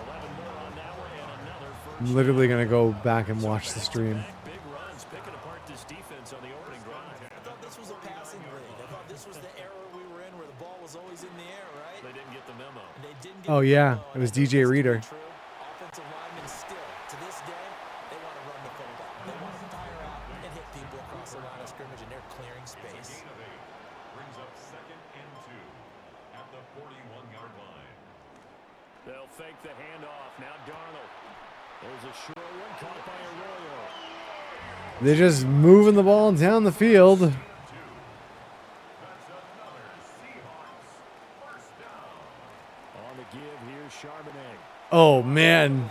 11 more on that one and another first. I'm literally going to go back and watch the stream. Big runs picking apart this defense on the opening drive. I thought this was a passing league. I thought this was the era we were in where the ball was always in the air, right? They didn't get the memo. And they didn't get Oh, the yeah. memo. It was DJ Reader. True. Offensive linemen still, to this day, they want to run the football. They want to fire out and hit people across the line of scrimmage, and they're clearing space. Brings up 2nd and 2 at the 41-yard line. They'll fake the handoff. Now Darnold. There's a short one caught by Arroyo. They're just moving the ball down the field. That's another Seahawks first down. On the give, here's Charbonnet. Oh, man.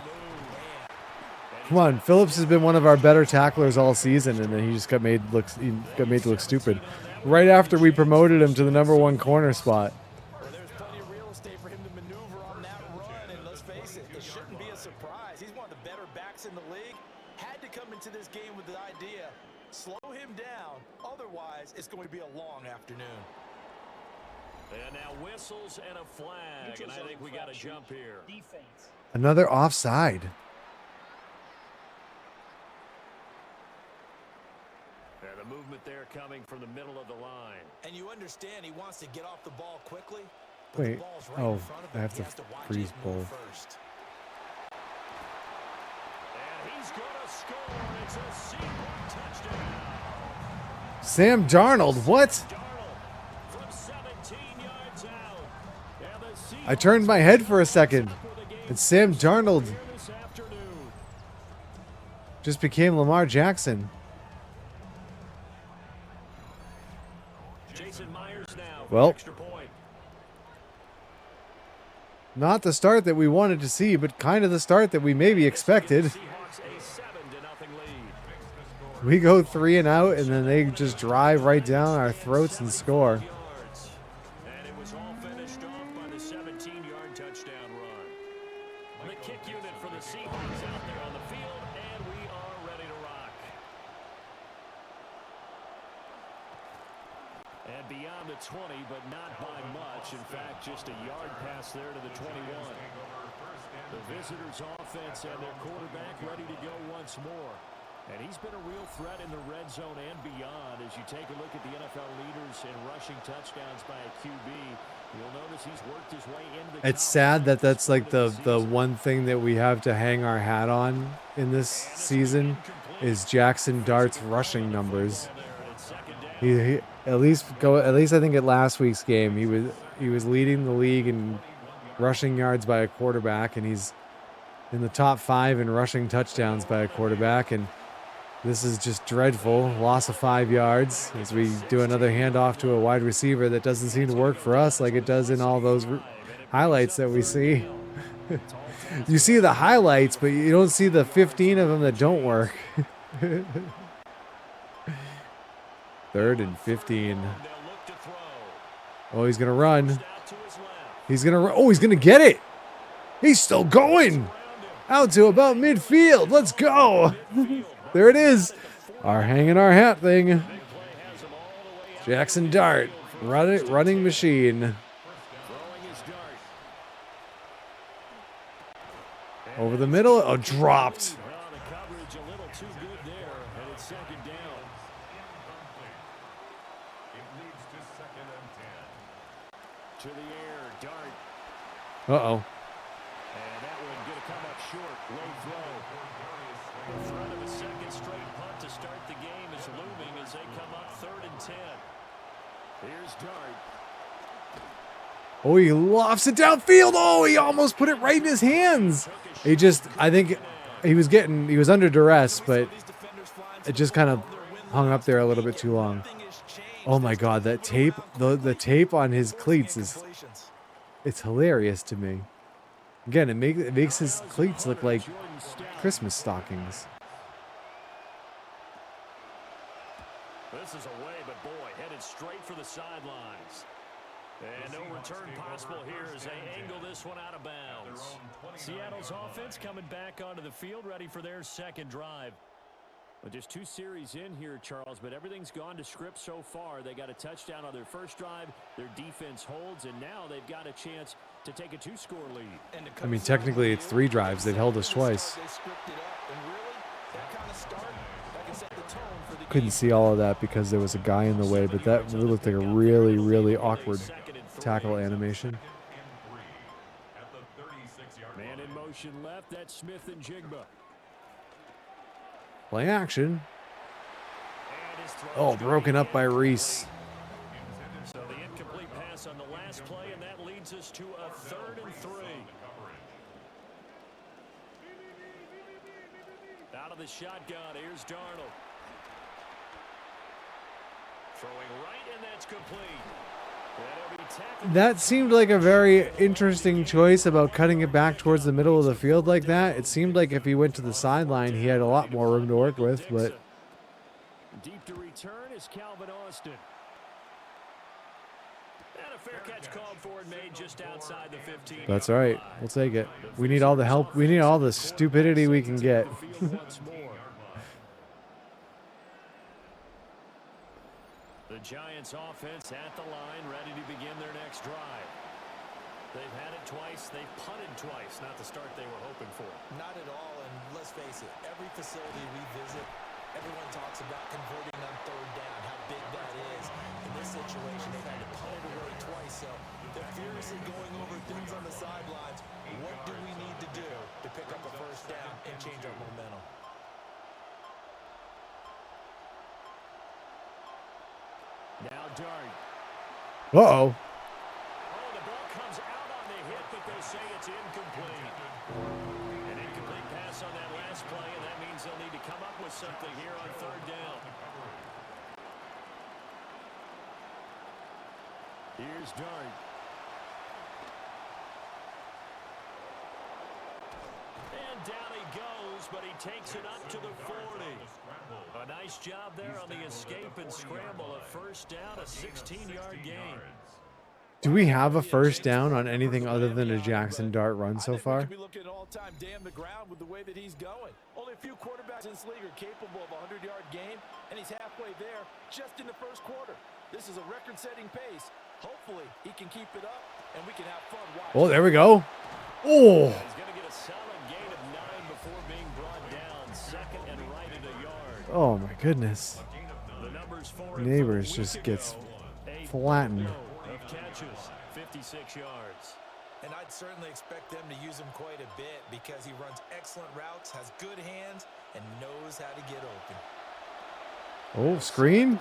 Come on. Phillips has been one of our better tacklers all season, and then he just got made to look stupid. Right after we promoted him to the #1 corner spot. Well, there's plenty of real estate for him to maneuver on that run, and let's face it, it shouldn't be a surprise. He's one of the better backs in the league. Had to come into this game with the idea, slow him down, otherwise it's going to be a long afternoon. And now whistles and a flag, and I think we got a jump here. Another offside. And the movement there coming from the middle of the line. And you understand he wants to get off the ball quickly. But Wait. the ball's right in front of him. I have He to has to watch freeze his move both. first. And he's going to score. It's a Seahawks touchdown. Sam Darnold, what? Darnold from 17 yards out. I turned my head for a second, and Sam Darnold just became Lamar Jackson. Well, not the start that we wanted to see, but kind of the start that we maybe expected. We go 3 and out, and then they just drive right down our throats and score. And it was all finished off by the 17-yard touchdown run. The kick unit for the Seahawks out there on the field, and we are ready to rock. And beyond the 20, but not by much. In fact, just a yard pass there to the 21. The visitors' offense and their quarterback ready to go once more. And he's been a real threat in the red zone and beyond. As you take a look at the NFL leaders in rushing touchdowns by a QB, you'll notice he's worked his way into the... It's sad that that's like the one thing that we have to hang our hat on in this season is Jackson Dart's rushing numbers. He at least I think at last week's game he was leading the league in rushing yards by a quarterback, and he's in the top 5 in rushing touchdowns by a quarterback. And this is just dreadful. Loss of 5 yards as we do another handoff to a wide receiver that doesn't seem to work for us like it does in all those highlights that we see. You see the highlights, but you don't see the 15 of them that don't work. 3rd and 15. Oh, he's going to run. He's going to... Oh, he's going to get it. He's still going. Out to about midfield. Let's go. There it is. Our hanging our hat thing. Jackson Dart. Running machine. Over the middle. Oh, dropped. Uh-oh. And that one going to come up short. Low throw. The threat of a second straight punt to start the game is looming as they come up 3rd and 10. Here's Dart. Oh, he lofts it downfield. Oh, he almost put it right in his hands. I think he was under duress, but it just kind of hung up there a little bit too long. Oh my God, that tape, the tape on his cleats it's hilarious to me. Again, it makes his cleats look like Christmas stockings. This is away, but boy, headed straight for the sidelines. And no return possible here as they angle this one out of bounds. Seattle's offense coming back onto the field, ready for their second drive. Well, just 2 series in here, Charles, but everything's gone to script so far. They got a touchdown on their first drive. Their defense holds, and now they've got a chance to take a 2-score lead. I mean, technically it's 3 drives. They've held us twice. Couldn't see all of that because there was a guy in the way, but that looked like a really, really awkward tackle animation. Man in motion left, that's Smith and Jigba. Play action. Oh, broken up by Reese. So the incomplete pass on the last play, and that leads us to a 3rd and 3. Out of the shotgun, here's Darnold. Throwing right, and that's complete. That seemed like a very interesting choice about cutting it back towards the middle of the field like that. It seemed like if he went to the sideline, he had a lot more room to work with, but... Deep to return is Calvin Austin. And a fair catch called for and made just outside the 15. That's all right. We'll take it. We need all the help. We need all the stupidity we can get. The Giants offense at the line, ready to begin their next drive. They've had it twice. They've punted twice. Not the start they were hoping for. Not at all, and let's face it, every facility we visit, everyone talks about converting on 3rd down, how big that is. In this situation, they've had to punt it away twice, so they're furiously going over things on the sidelines. What do we need to do to pick up a 1st down and change our momentum? Now Dart. Uh-oh. Oh, the ball comes out on the hit to say it's incomplete. An incomplete pass on that last play, and that means they'll need to come up with something here on third down. Here's Dart. And down he goes, but he takes it up to the 40. A nice job there on the escape and scramble. A first down, a 16-yard gain. Do we have a first down on anything other than a Jackson Dart run so far? I think we could be looking at all-time damn the ground with the way that he's going. Only a few quarterbacks in this league are capable of a 100-yard game, and he's halfway there just in the first quarter. This is a record-setting pace. Hopefully, he can keep it up, and we can have fun watching. Oh, there we go. Oh. He's going to get a solid gain of 9 before being brought down. Second and right at a yard. Oh, my goodness. The numbers for Neighbors just gets flattened. Of catches, 56 yards. And I'd certainly expect them to use him quite a bit because he runs excellent routes, has good hands, and knows how to get open. Oh, screen?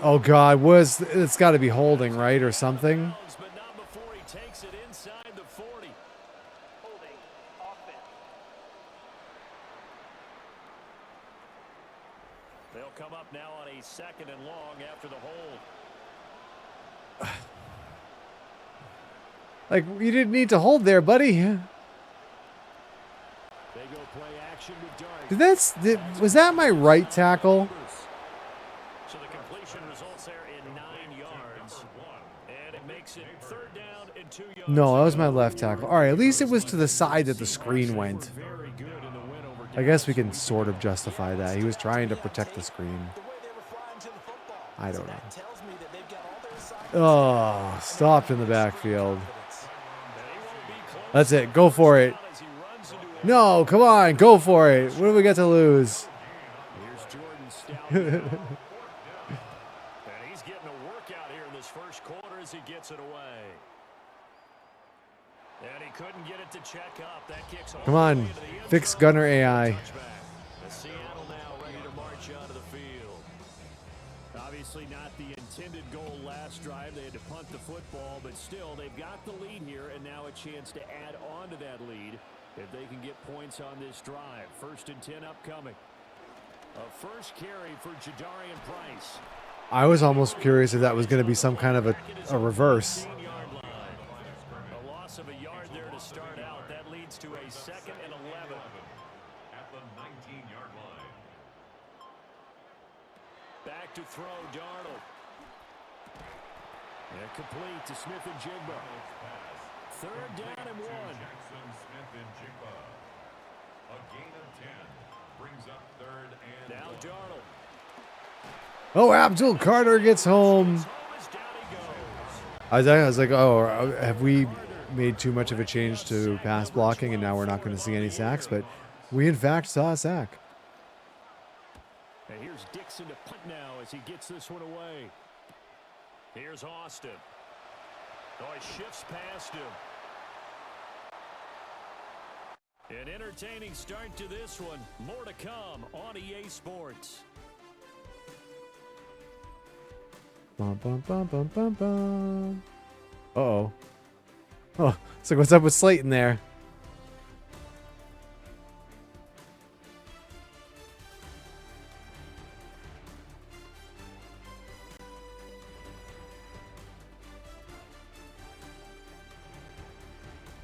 Oh, God. It's got to be holding, right, or something? But not before he takes it inside the 40. Holding offense. They'll come up now on a second and long after the hold. Like, you didn't need to hold there, buddy. They go play action with Dart. Was that my right tackle? So the completion results there in 9 yards. And it makes it third down and 2 yards. No, that was my left tackle. All right, at least it was to the side that the screen went. Very good in the win over I guess we can sort of justify that. He was trying to protect the screen. I don't know. Oh, stopped in the backfield. That's it. Go for it. No, come on. Go for it. What do we got to lose? Here's Jordan Stout. And he's getting a workout here in this first quarter as he gets it away. And he couldn't get it to check up. That kicks all Come the on. way to the end Fix zone. Gunner AI. The Seattle now ready to march onto the field. Obviously not the intended goal last drive. They had to punt the football, but still they've got the lead here and now a chance to add on to that lead if they can get points on this drive. 1st and 10 upcoming. A first carry for Jadarian Price. I was almost curious if that was going to be some kind of a reverse. 15-yard line. A loss of a yard there to start out. That leads to a 2nd and 11. At the 19-yard line. Back to throw, Darnold. And complete to Smith and Jigba. Third down and 1. Jackson, Smith, and Jigba. A gain of 10 brings up third and Now 1. Darnold. Oh, Abdul Carter gets home. Thomas, down he goes. I was like, oh, have we made too much of a change to pass blocking and now we're not going to see any sacks? But we, in fact, saw a sack. And here's Dixon to punt now as he gets this one away. Here's Austin. Oh, he shifts past him. An entertaining start to this one. More to come on EA Sports. Bum, bum, bum, bum, bum, bum. Uh-oh. Oh, it's like, what's up with Slayton there?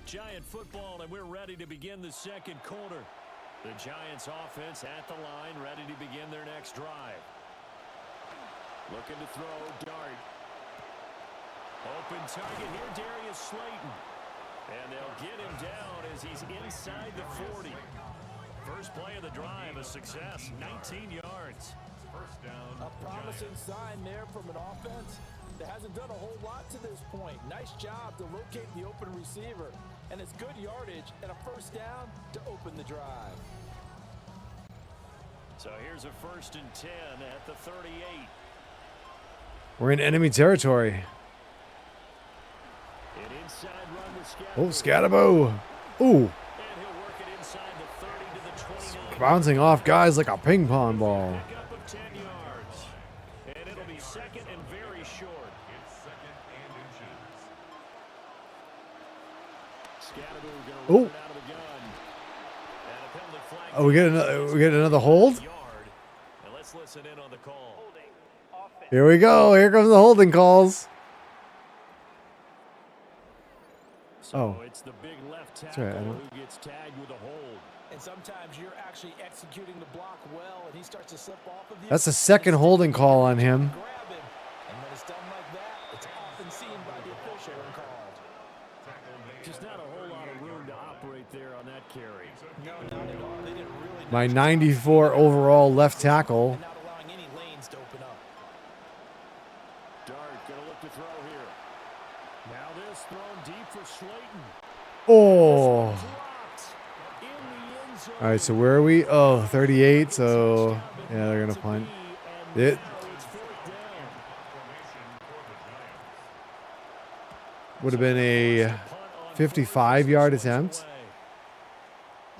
Giant football, and we're ready to begin the second quarter. The Giants offense at the line, ready to begin their next drive. Looking to throw, Dart. Open target here, Darius Slayton. And they'll get him down as he's inside the 40. First play of the drive, a success, 19 yards. First down. A promising sign there from an offense that hasn't done a whole lot to this point. Nice job to locate the open receiver. And it's good yardage and a first down to open the drive. So here's a 1st and 10 at the 38. We're in enemy territory. An inside run with Scatterbo. Oh, Scatterbo. Ooh. And he'll work it inside the 30 to the 29. Bouncing off guys like a ping pong ball. Back up of 10 yards. And it'll be second and very short. It's second and inches. Oh, oh, we get another hold. Let's listen in on the call. Holding. Offense. Here we go. Here comes the holding calls. So Oh. it's the big left right, tackle I don't- who gets tagged with a hold. And sometimes you're actually executing the block well, and he starts to slip off of you. That's the second holding call on him. Grab him. And when it's done like that, it's often seen by the official and called. Just not a whole lot of room to operate there on that carry. No, not at all. They did a really My nice 94 overall left tackle. and not allowing any lanes to open up. Dart gonna look to throw here. Now this thrown deep for Slayton. Oh. Dropped in the end zone. All right, so where are we? Oh, 38. So, yeah, they're going to punt. It It's fourth down. would have been a 55-yard attempt.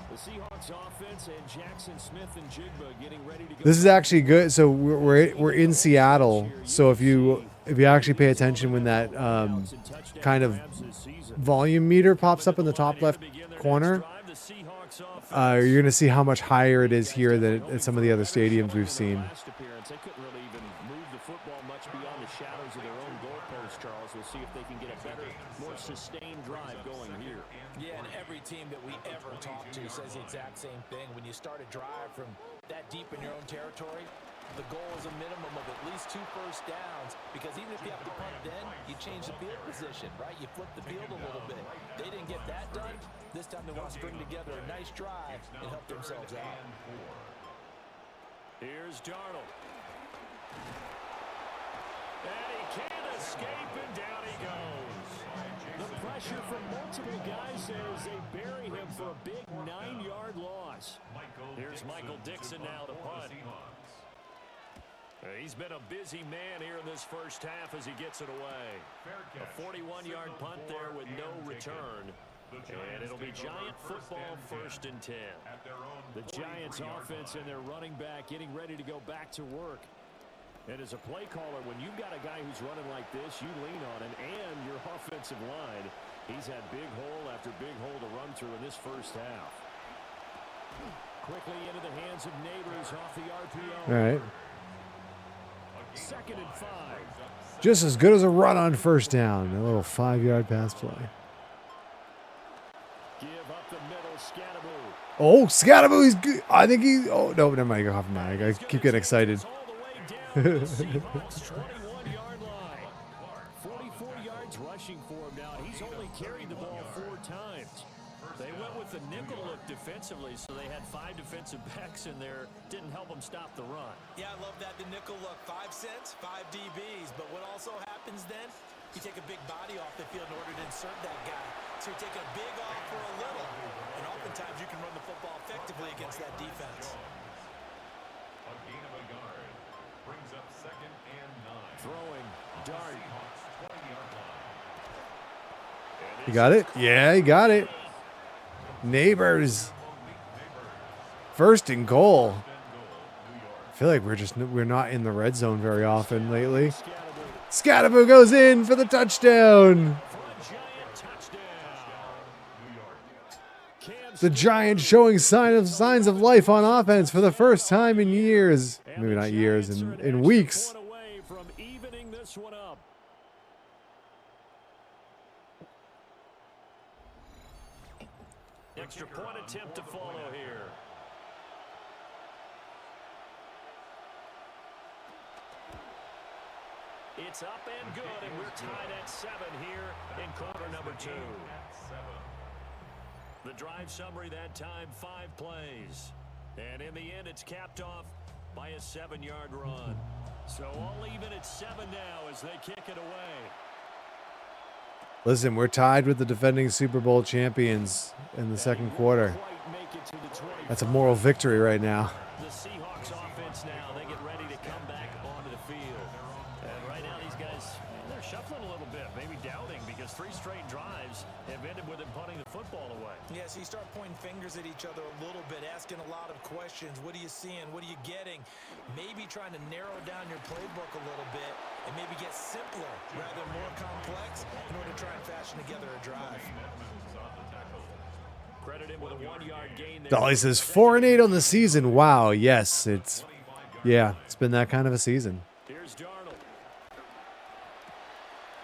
The Seahawks offense and Jackson Smith and Jigba getting ready to go. This is actually good. So we're in Seattle. So if you actually pay attention when that kind of volume meter pops up in the top left corner, you're going to see how much higher it is here than at some of the other stadiums we've seen. Last appearance, they couldn't really even move the football much beyond the shadows of their own goalpost, Charles. We'll see if they can get a better, more sustained drive going here. Yeah, and every team that we ever talk to says the exact same thing. When you start a drive from that deep in your own territory, the goal is a minimum of at least 2 first downs, because even if you have to punt then, you change the field position, right? You flip the field a little bit. They didn't get that done. This time they want to string together a nice drive and help themselves out. Here's Darnold. And he can't escape, and down he goes. The pressure from multiple guys says they bury him for a big 9-yard loss. Here's Michael Dixon now to punt. He's been a busy man here in this first half as he gets it away. A 41-yard punt there with no return. And it'll be Giant football 1st and 10. The Giants offense and their running back getting ready to go back to work. And as a play caller, when you've got a guy who's running like this, you lean on him and your offensive line. He's had big hole after big hole to run through in this first half. Quickly into the hands of Neighbors off the RPO. All right. 2nd and 5. Just as good as a run on first down. A little 5-yard pass play. Give up the middle, Scatteroo. Oh, Scatteroo, he's good. I think he. Oh, no, never mind. Go off my. I keep getting excited. All the way down to the Seahawks 21-yard line. 44 yards rushing for him now. He's only carried the ball 4 times. They went with the nickel look defensively, so they had 5 defensive backs in there. Didn't help them stop the run. Yeah, I love that. The nickel look, 5 cents, 5 DBs. But what also happens then, you take a big body off the field in order to insert that guy. So you're taking a big off for a little. And oftentimes you can run the football effectively against that defense. A gain of a yard brings up 2nd and 9. Throwing, Dart. Seahawks 20-yard line. You got it? Yeah, you got it. Neighbors. 1st and goal. I feel like we're not in the red zone very often lately. Scatteroo goes in for the touchdown. The Giants showing signs of life on offense for the first time in years. Maybe not years, in weeks. Extra point attempt to follow here. It's up and good, and we're tied at 7 here in quarter number 2. The drive summary that time, 5 plays. And in the end, it's capped off by a 7-yard run. So all even at 7 now as they kick it away. Listen, we're tied with the defending Super Bowl champions in the second quarter. That's a moral victory right now. The Seahawks offense now, they get ready to come back onto the field. And right now these guys, they're shuffling a little bit, maybe doubting, because 3 straight drives have ended with them punting the football away. Yeah, so you start pointing fingers at each other a little bit, asking a lot of questions. What are you seeing? What are you getting? Maybe trying to narrow down your playbook a little bit and maybe get simpler rather than more complex in order to try and fashion together a drive. Credited with a 1-yard gain there. Dolly says 4-8 on the season. Wow. Yes, it's been that kind of a season. Here's Darnold.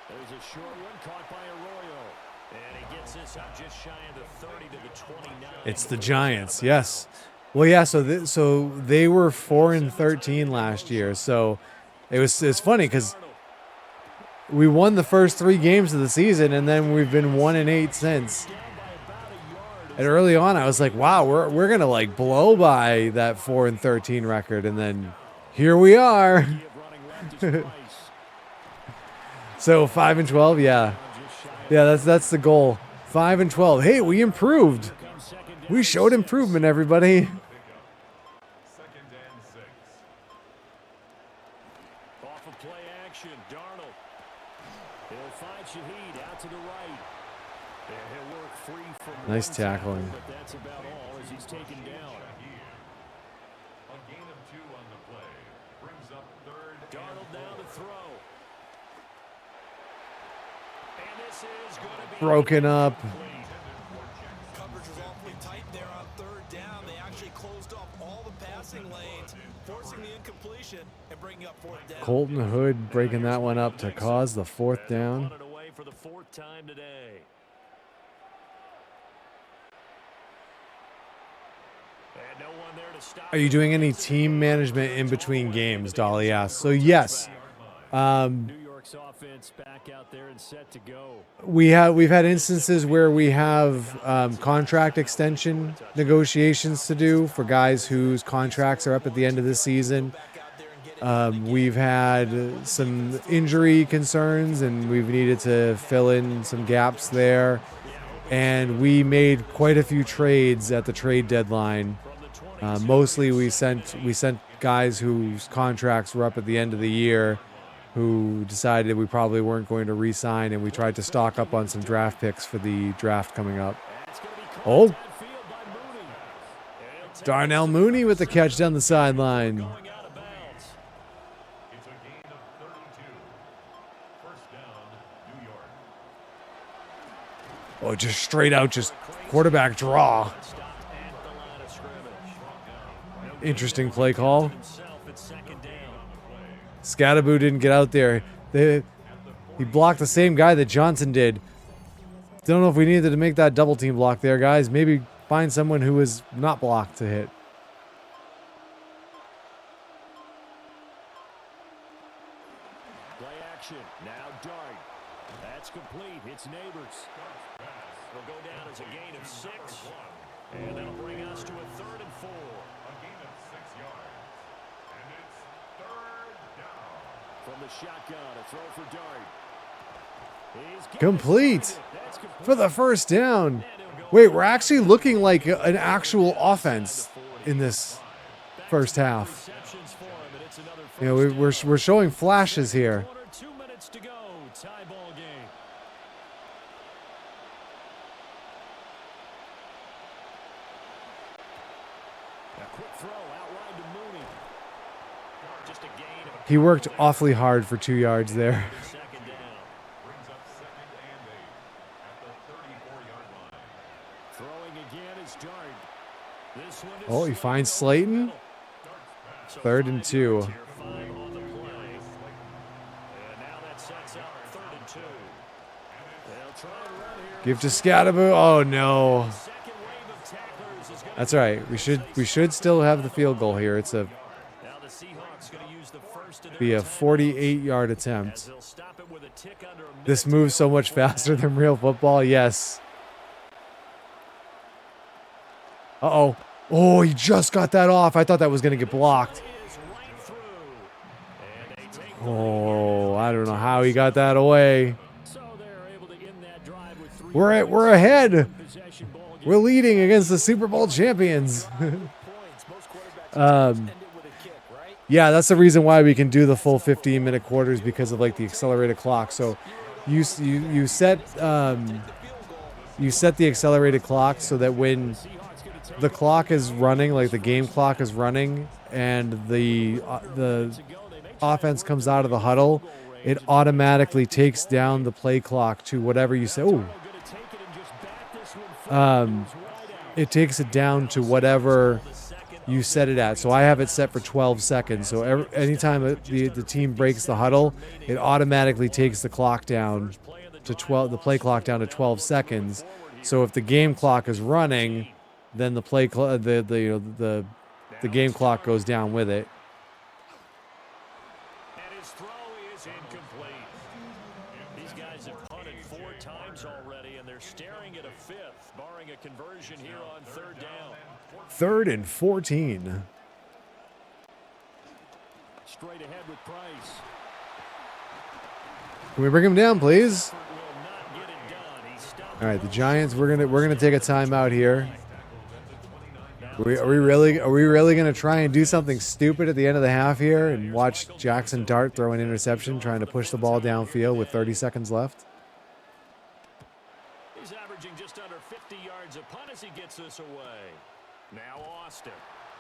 There's a short one caught by Arroyo. And he gets this up just shy of the 30 to the 29. It's the Giants. Yes. Well, yeah. So they were 4-13 last year. So it's funny because we won the first 3 games of the season, and then we've been 1-8 since. And early on, I was like, "Wow, we're gonna like blow by that 4-13 record," and then here we are. So 5-12, yeah, that's the goal. 5-12. Hey, we improved. We showed improvement, everybody. Second and 6. Off of play action, Darnold. He'll find Shaheed out to the right. And he'll work free from Nice one tackling. tackle, but that's about all as he's taken down. A gain of 2 on the play. Brings up third Darnold and now 4. to throw. And this is going to be Broken up. Coverage was awfully tight there on third down. They actually closed off all the passing lanes, forcing the incompletion and bringing up fourth down. Colton Hood breaking that one up to cause the 4th down. Punted away for the 4th time today. And no one there to stop. Are you doing any team management in between games? Dolly asks. So yes. New York's offense back out there and set to go. We've had instances where we have contract extension negotiations to do for guys whose contracts are up at the end of the season. We've had some injury concerns, and we've needed to fill in some gaps there. And we made quite a few trades at the trade deadline. Mostly we sent guys whose contracts were up at the end of the year, who decided we probably weren't going to re-sign, and we tried to stock up on some draft picks for the draft coming up. Oh, Darnell Mooney with the catch down the sideline. It's a gain of 32. First down, New York. Oh, just straight out, just quarterback draw. Interesting play call. Scattaboo didn't get out there. He blocked the same guy that Johnson did. Don't know if we needed to make that double team block there, guys. Maybe find someone who was not blocked to hit. Play action. Now Dart. That's complete. It's Neighbors. Will go down as a gain of 6. And that'll bring us to a 3rd and 4. A gain of 6 yards. And it's third down. From the shotgun, a throw for Dart. Complete for the first down. Wait, we're actually looking like an actual offense in this first half. You know, we're showing flashes here. 2 minutes to go. Tie ball game. A quick throw outlined to Mooney. Just a gain of He worked awfully hard for 2 yards there. second down. Brings up second and 8 at the 34-yard line. Throwing again is Dart. This one is Oh, he finds Slayton. 3rd and 2. 5 on the play. And now that sets up 3rd and 2. They'll try and run here. Give to Scattaboo. Oh no. Second wave of tacklers is going That's all right. We should still have the field goal here. It's a now the Seahawks going to use the first of their be a timeouts 48-yard as attempt. they'll stop it with a tick under a minute. This moves so much faster than real football. Yes. Uh-oh. Oh, he just got that off. I thought that was going to get blocked. Is right through. And they take the Oh, I don't know how he got that away. so they're able to end that drive with 3 We're ahead. possession ball game. We're leading against the Super Bowl champions. Points. Most quarterbacks end it with a kick, right? Yeah, that's the reason why we can do the full 15-minute quarters, because of like the accelerated clock. So you set the accelerated clock so that when the clock is running, like the game clock is running, and the offense comes out of the huddle, it automatically takes down the play clock to whatever you say. Oh, it takes it down to whatever you set it at. So I have it set for 12 seconds. So anytime the team breaks the huddle, it automatically takes the clock down to 12, the play clock down to 12 seconds. So if the game clock is running, then the the game clock goes down with it. And his throw is incomplete. These guys have punted 4 times already, and they're staring at a 5th, barring a conversion here on 3rd down. 3rd and 14. Straight ahead with Price. Can we bring him down, please? Will not get it done. He's stopped. All right, the Giants. We're gonna take a timeout here. Are we really gonna try and do something stupid at the end of the half here and watch Jackson Dart throw an interception, trying to push the ball downfield with 30 seconds left? He's averaging just under 50 yards a punt as he gets this away. Now Austin.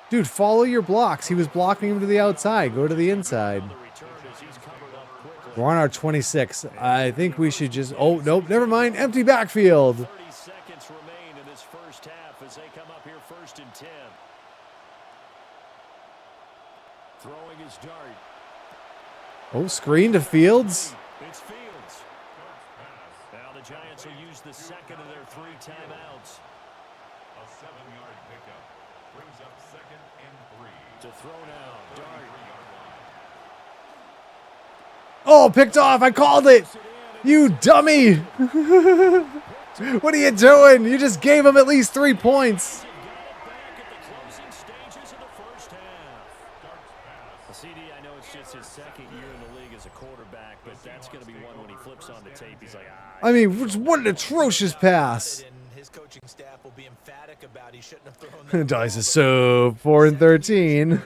Dude, follow your blocks. He was blocking him to the outside. Go to the inside. The return as he's covered up quickly. We're on our 26. I think we should just... Oh, nope, never mind. Empty backfield. 30 seconds remain in this first half as they come up here 1st and 10. Throwing his dart. Oh, screen to Fields. It's Fields. Now the Giants will use the second of their 3 timeouts. A 7-yard pickup brings up 2nd and 3. To throw now, Dart. Oh, picked off. I called it. You dummy. What are you doing? You just gave him at least 3 points. Back at the closing stages of the first half. The CD, I know it's just his 2nd year in the league as a quarterback, but that's going to be one when he flips on the tape. He's like, I mean, what an atrocious pass. His coaching staff will be emphatic about he shouldn't have thrown that Dice ball, is so 4 and 13.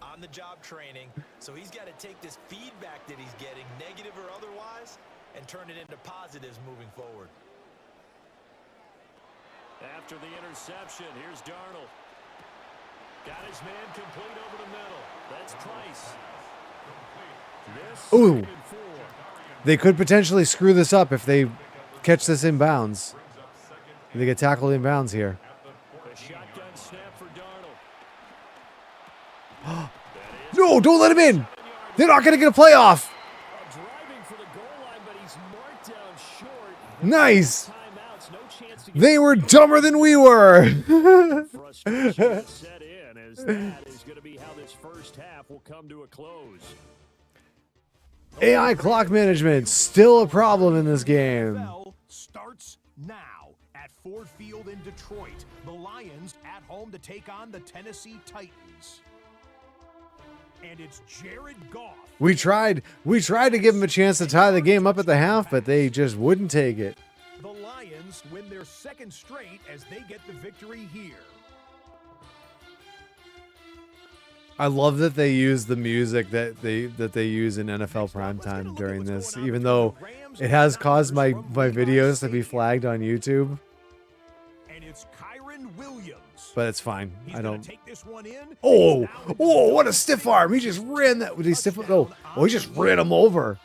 on the job training. So he's got to take this feedback that he's getting, negative or otherwise, and turn it into positives moving forward. after the interception, here's Darnold. Got his man complete over the middle. That's Price. This Ooh. 2nd and 4. They could potentially screw this up if they catch this inbounds. They get tackled inbounds here. A shotgun snap for Darnold. No, don't let him in. They're not going to get a playoff. Driving for the goal line, but he's marked down short. Nice. Timeouts, no chance to get They were dumber than we were. frustration set in, as that is going to be how this first half will come to a close. AI clock management still a problem in this game. NFL starts now at Ford Field in Detroit. The Lions at home to take on the Tennessee Titans. And it's Jared Goff. We tried to give them a chance to tie the game up at the half, but they just wouldn't take it. The Lions win their second straight as they get the victory here. I love that they use the music that they use in NFL primetime during this, even though it has caused my videos to be flagged on YouTube. And it's Kyron Williams. But it's fine. He's I gonna don't. take this one in. Oh, what a stiff arm! He just ran that. He stiff. Oh, he just ran him over.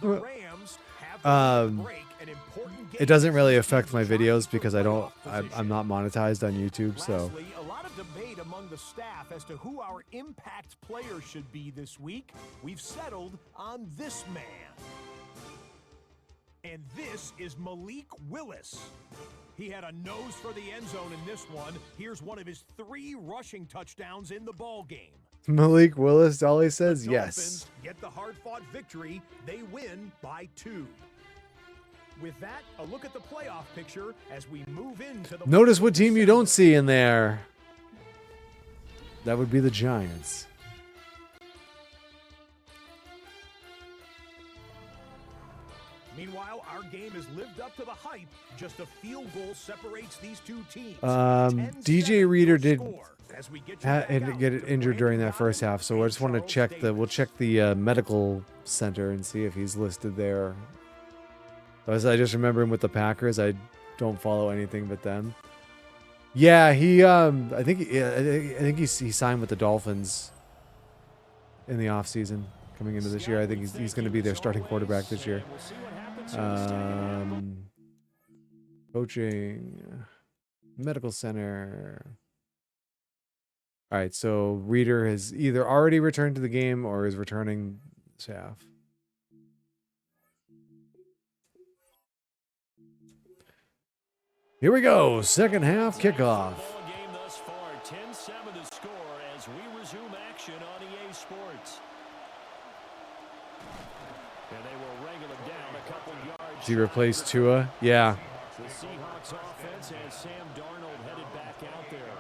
The Rams have to break an important game. It doesn't really affect my videos because I'm not monetized on YouTube, so. Lastly, a lot of debate among the staff as to who our impact player should be this week. We've settled on this man. And this is Malik Willis. He had a nose for the end zone in this one. Here's one of his 3 rushing touchdowns in the ball game. Malik Willis, all he says, The yes. Dolphins get the hard-fought victory. They win by 2. With that, a look at the playoff picture as we move into the... Notice what team you don't see in there. That would be the Giants. Meanwhile, our game has lived up to the hype. Just a field goal separates these two teams. DJ Reader did as we get you back out get to injured during that Brandon first half, so I Island just want to and check Charles we'll check the medical center and see if he's listed there. I just remember him with the Packers. I don't follow anything but them. Yeah, he I think he signed with the Dolphins in the offseason coming into this year. I think he's going to be their starting quarterback this year. We'll see what happens here in the stadium. Coaching. Medical center. All right, so Reader has either already returned to the game or is returning staff. Here we go, second half kickoff. Ball game thus far, 10-7 to score as we resume action on EA Sports. And they will wrangle him down a couple yards. Does he replace Tua? Yeah. The Seahawks offense has Sam Darnold headed back out there.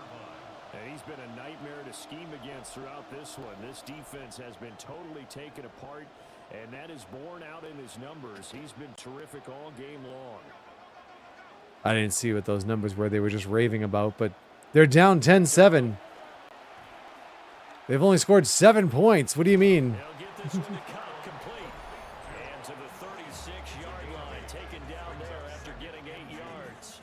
And he's been a nightmare to scheme against throughout this one. This defense has been totally taken apart, and that is borne out in his numbers. He's been terrific all game long. I didn't see what those numbers were. They were just raving about, but they're down 10-7. They've only scored 7 points. What do you mean? They'll get this one to Cobb complete. And to the 36-yard line, taken down there after getting 8 yards.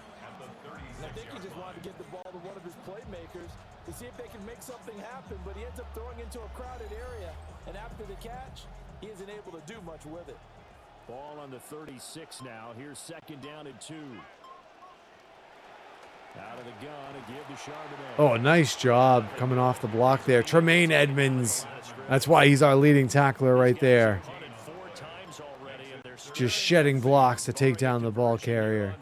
I think he just wanted to get the ball to one of his playmakers to see if they can make something happen, but he ends up throwing into a crowded area. And after the catch, he isn't able to do much with it. Ball on the 36 now. Here's second down and 2. Out of the gun and give to Charbonnet. Oh, nice job coming off the block there. Tremaine Edmonds. That's why he's our leading tackler right there. Just shedding blocks to take down the ball carrier.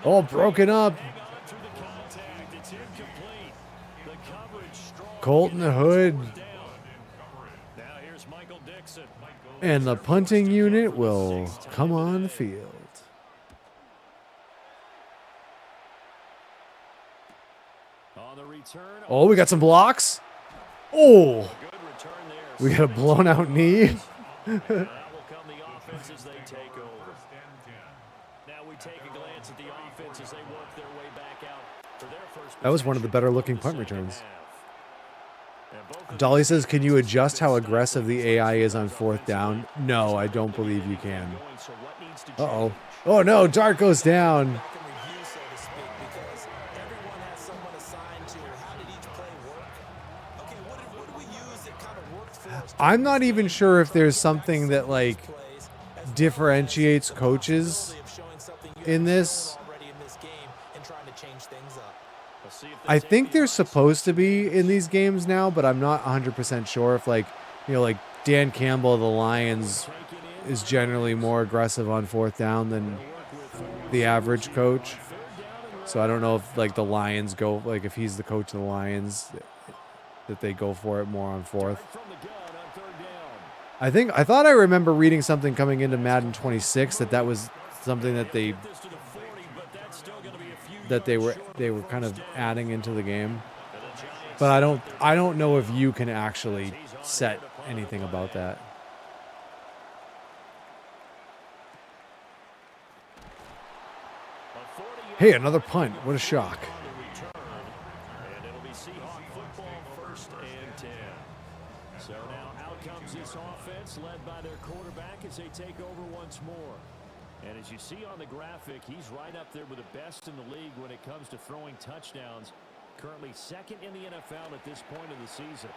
Oh, broken up. Colton Hood. And the punting unit will come on the field. Oh, we got some blocks. Oh, we got a blown out knee. That was one of the better looking punt returns. Dolly says, can you adjust how aggressive the AI is on fourth down? No, I don't believe you can. Uh-oh. Oh, no, Dart goes down. I'm not even sure if there's something that, like, differentiates coaches in this. I think they're supposed to be in these games now, but I'm not 100% sure if, like, you know, like Dan Campbell of the Lions is generally more aggressive on fourth down than the average coach. So I don't know if, like, the Lions go, like, if he's the coach of the Lions, that they go for it more on fourth. I thought I remember reading something coming into Madden 26 that was something that they were kind of adding into the game. But I don't know if you can actually set anything about that. Hey, another punt. What a shock. And it'll be Seahawk football, 1st and 10. So now out comes this offense led by their quarterback as they take over once more. And as you see on the graphic, he's right up there with the best in the league when it comes to throwing touchdowns. Currently 2nd in the NFL at this point of the season.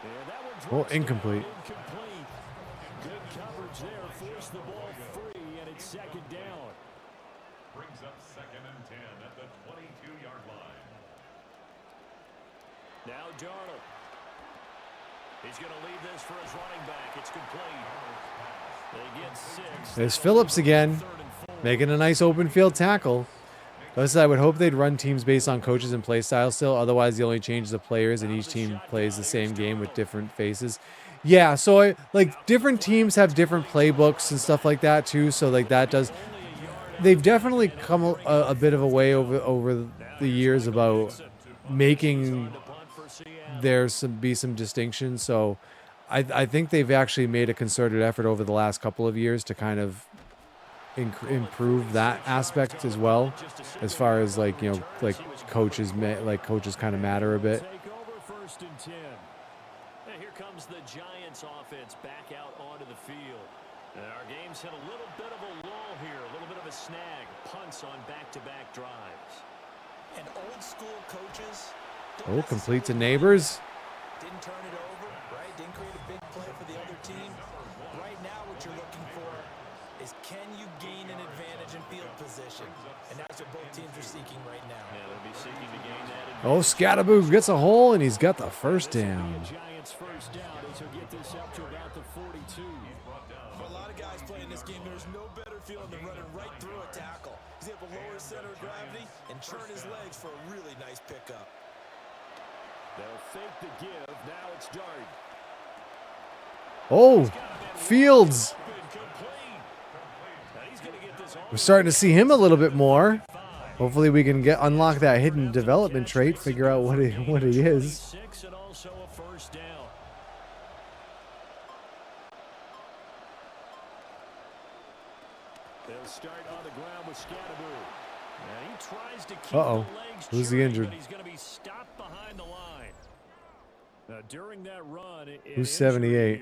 And that one incomplete. Good coverage there, forced the ball free, and it's 2nd down. Brings up 2nd and 10 at the 22-yard line. Now Darnold. He's going to leave this for his running back. It's complete. They get 6. There's Phillips again, making a nice open field tackle. Thus, I would hope they'd run teams based on coaches and play style still. Otherwise, the only change is the players, and each team plays the same game with different faces. Yeah, so different teams have different playbooks and stuff like that too. So like that does. They've definitely come a bit of a way over the years about making there be some distinction. So I think they've actually made a concerted effort over the last couple of years to kind of improve that aspect as well, as far as like, you know, like coaches kind of matter a bit. Here comes the Giants offense back out onto the field. And our game's hit a little bit of a lull here, a little bit of a snag. Punts on back-to-back drives. And old school coaches Complete to Neighbors. didn't turn it over, right? Didn't create a big play for the other team. Right now what you're looking for is can you gain an advantage in field position? And that's what both teams are seeking right now. Yeah, they'll be seeking to gain that Oh, Scatterboo gets a hole, and he's got the first down. Giants first down as he'll get this up to about the 42. For a lot of guys playing this game, there's no better feeling than running right through a tackle. He's able to lower his center of gravity and turn his legs for a really nice pickup. They'll fake the give. Now it's Dart. Oh, Fields. We're starting to see him a little bit more. Hopefully we can unlock that hidden development trait, figure out what he is. And also a first down. They'll start on the ground with Scatterboo. And he tries to keep the legs Who's the churning, injured? but he's going to be stopped behind the line. Now, during that run, Who's 78?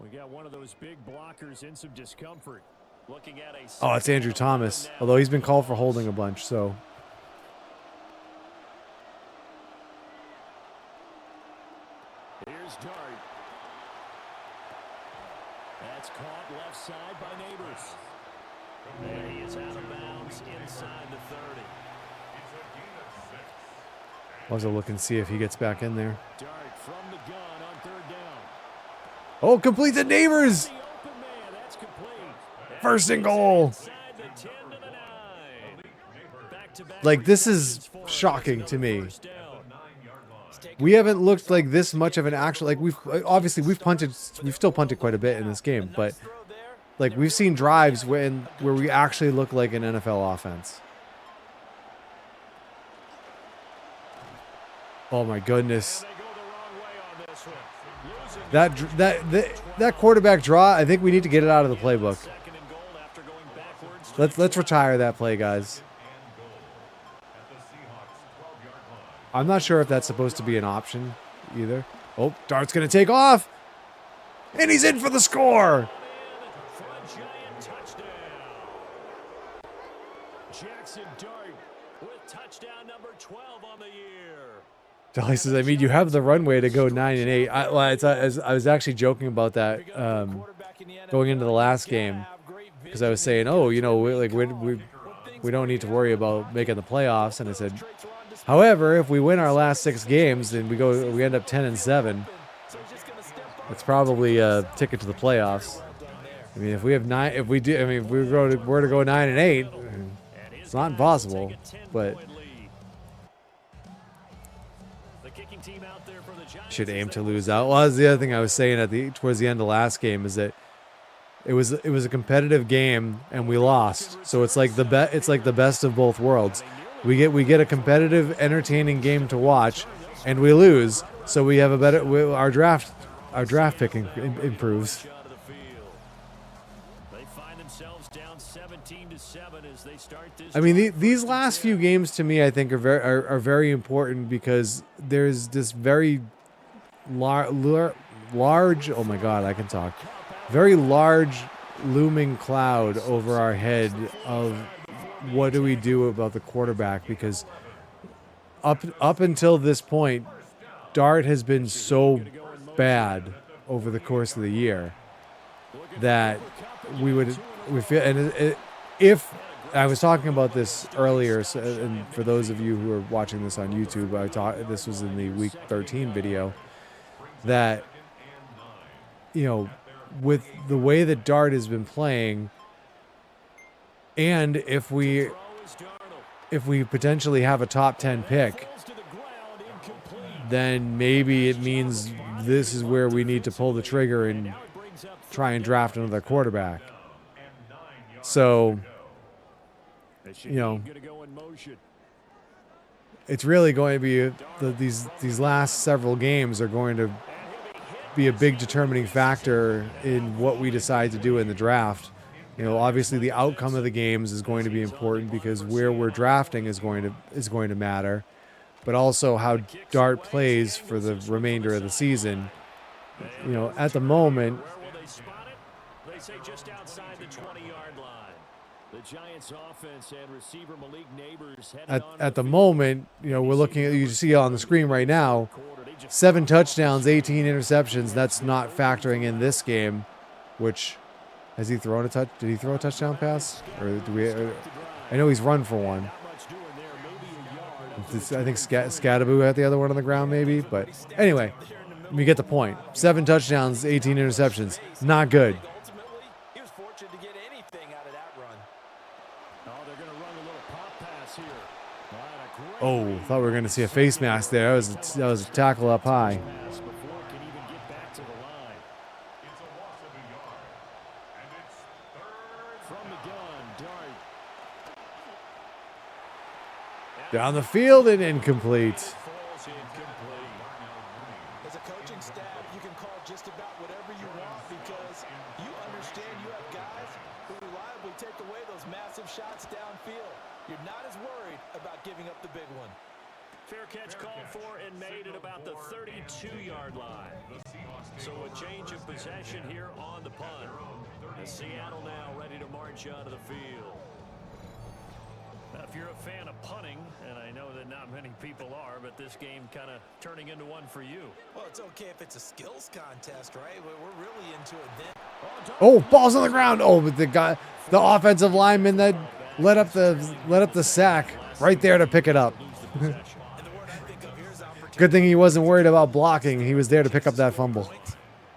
We got one of those big blockers in some discomfort. Looking at a Oh, it's Andrew Thomas. Although he's been called for holding a bunch, so. Here's Dart. That's caught left side by Neighbors. And he is out of bounds inside the 30. I'll have to look and see if he gets back in there. Dart from the gun on third down. Oh, complete the Neighbors. The open man, that's complete. First and goal. Inside the 10 to the 9. Back-to-back Like, this is receptions for shocking us. to me. First down. We haven't looked like this much of an actual, like we've still punted quite a bit in this game, but like we've seen drives where we actually look like an NFL offense. Oh my goodness. They go the wrong way on this one. Losing That quarterback draw, I think we need to get it out of the playbook. second and goal after going backwards. Let's retire that play, guys. I'm not sure if that's supposed to be an option either. Oh, Dart's going to take off. And he's in for the score. For a giant touchdown. Jackson Dart with touchdown number 12 on the year. Dolly says, I mean, you have the runway to go 9-8. I was actually joking about that going into the last game because I was saying, oh, you know, we don't need to worry about making the playoffs. And I said, however, if we win our last 6 games, then we end up 10-7. It's probably a ticket to the playoffs. I mean, if we have if we were to go 9-8, it's not impossible, but should aim to lose out. Well, that's the other thing I was saying towards the end of the last game is that it was a competitive game and we lost. So it's like the best of both worlds. We get a competitive, entertaining game to watch, and we lose. So we have our draft pick improves. I mean, these last few games to me, I think are very important because there's this very large. Oh my God, I can talk. Very large looming cloud over our head of what do we do about the quarterback, because up until this point, Dart has been so bad over the course of the year that we feel, and if I was talking about this earlier, and for those of you who are watching this on YouTube, this was in the week 13 video, that, you know, with the way that Dart has been playing, and if we potentially have a top 10 pick, then maybe it means this is where we need to pull the trigger and try and draft another quarterback. So, you know, it's really going to be these last several games are going to be a big determining factor in what we decide to do in the draft. You know, obviously the outcome of the games is going to be important because where we're drafting is going to matter, but also how Dart plays for the remainder of the season. You know, at the moment, they say just outside the 20-yard line. The Giants offense and receiver Malik Neighbors at the moment, you know, we're looking at, you see on the screen right now, 7 touchdowns, 18 interceptions. That's not factoring in this game, which Has he thrown a touch? Did he throw a touchdown pass? Or do we? I know he's run for one. I think Scattaboo had the other one on the ground, maybe. But anyway, you get the point. 7 touchdowns, 18 interceptions. Not good. Ultimately, he was fortunate to get anything out of that run. Oh, they're going to run a little pop pass here. Oh, thought we were going to see a face mask there. That was a tackle up high. Pass before it can even get back to the line. It's a loss of a yard. And it's third. From the gun, Dart. Down the field and incomplete. Falls incomplete. As a coaching staff, you can call just about whatever you want because you understand you have guys who reliably take away those massive shots downfield. You're not as worried about giving up the big one. Fair catch called for and made at about the 32-yard line. So a change of possession here on the punt. And Seattle now ready to march out of the field. Now, if you're a fan of punting, and I know that not many people are, but this game kind of turning into one for you. Well, it's okay if it's a skills contest, right? We're really into it then. Oh, ball's on the ground. Oh, but the offensive lineman that let up the sack right there to pick it up. And the word I think of here is opportunity. Good thing he wasn't worried about blocking. He was there to pick up that fumble.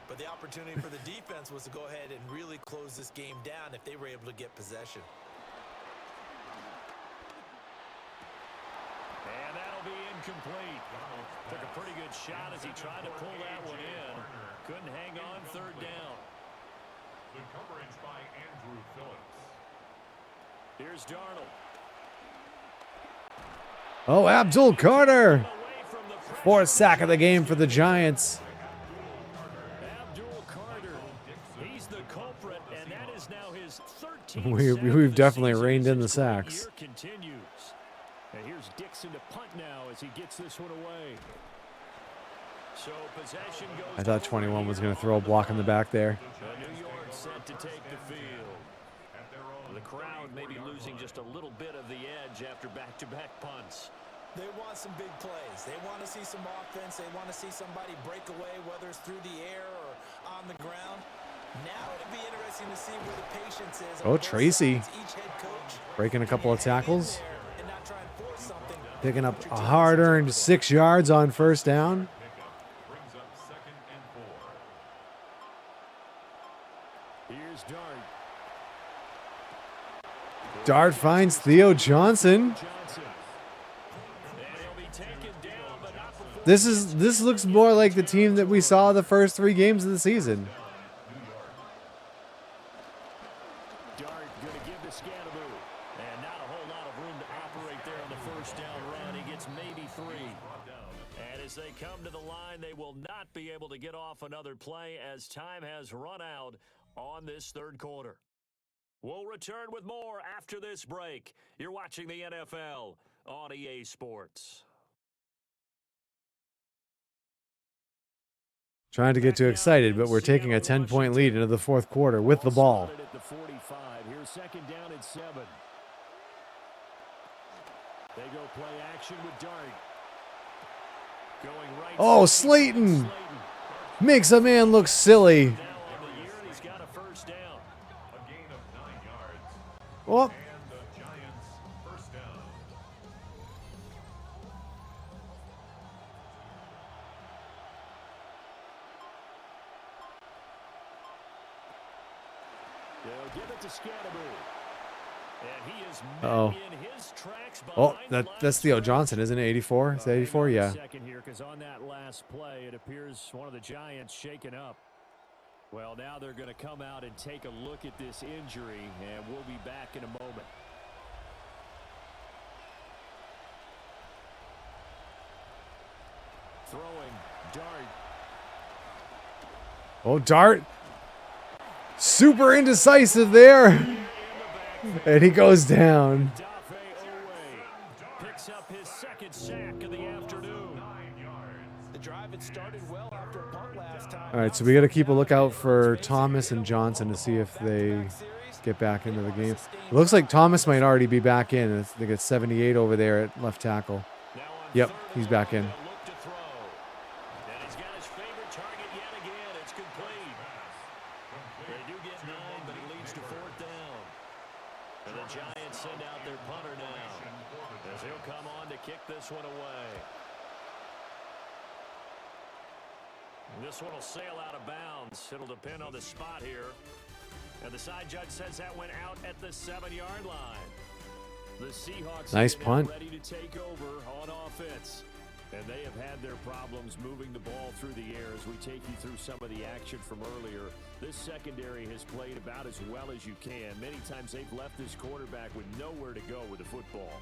But the opportunity for the defense was to go ahead and really close this game down if they were able to get possession. And that'll be incomplete. Took a pretty good shot as he tried to pull that one in. Couldn't hang on third down. The coverage by Andrew Phillips. Here's Darnold. Oh, Abdul Carter. Away from the pressure. 4th sack of the game for the Giants. Abdul Carter. He's the culprit, and that is now his 13th sack We've of the definitely season. reined in the His great sacks. year continues. And here's Dixon to punt now as he gets this one away. So possession goes I thought 21 was going to throw a block in the back there. New York set to take the field. The crowd maybe losing just a little bit of the edge after back-to-back punts. They want some big plays. They want to see some offense. They want to see somebody break away, whether it's through the air or on the ground. Now it'll be interesting to see where the patience is. Oh, Tracy. Each head coach Breaking a couple of tackles. and not try and force something. Picking up a hard-earned 6 yards on first down. Brings up 2nd and 4. Here's Dart. Dart finds Theo Johnson. Johnson. And he'll be taken down, but not before This looks more like the team that we saw the first 3 games of the season. Dart going to give to Scattaboo. And not a whole lot of room to operate there on the first down run. He gets maybe 3. And as they come to the line, they will not be able to get off another play as time has run out on this third quarter. We'll return with more after this break. You're watching the NFL on EA Sports. Trying to get too excited, but we're taking a 10-point lead into the 4th quarter with the ball. At the 45. Here's 2nd down and 7. They go play action with Dart. Going right. Oh, Slayton makes a man look silly. Now on the year, and he's got a first down. A gain of 9 yards. Oh, And the Giants first down. They'll give it to Scattaboo. And he is Uh-oh. in his tracks oh, behind that's Theo Johnson, isn't it? 84? Is that 84? Yeah. Second here, because on that last play, it appears one of the Giants shaken up. Well, now they're going to come out and take a look at this injury, and we'll be back in a moment. Throwing, Dart. Oh, Dart. Super indecisive there. And he goes down. Dafe Owe picks up his 2nd sack of the afternoon. The drive had started well after a punt last time. All right, so we got to keep a lookout for Thomas and Johnson to see if they get back into the game. It looks like Thomas might already be back in. I think it's 78 over there at left tackle. Now on Yep, 3rd he's and back in. long, they'll look to throw. And he's got his favorite target yet again. It's complete. They do get 9, but he and send out their punter now, as he'll come on to kick this one away. This one will sail out of bounds. It'll depend on the spot here. And the side judge says that went out at the 7-yard line. The Seahawks Nice punt. ready to take over on offense. And they have had their problems moving the ball through the air. As we take you through some of the action from earlier, this secondary has played about as well as you can. Many times they've left this quarterback with nowhere to go with the football.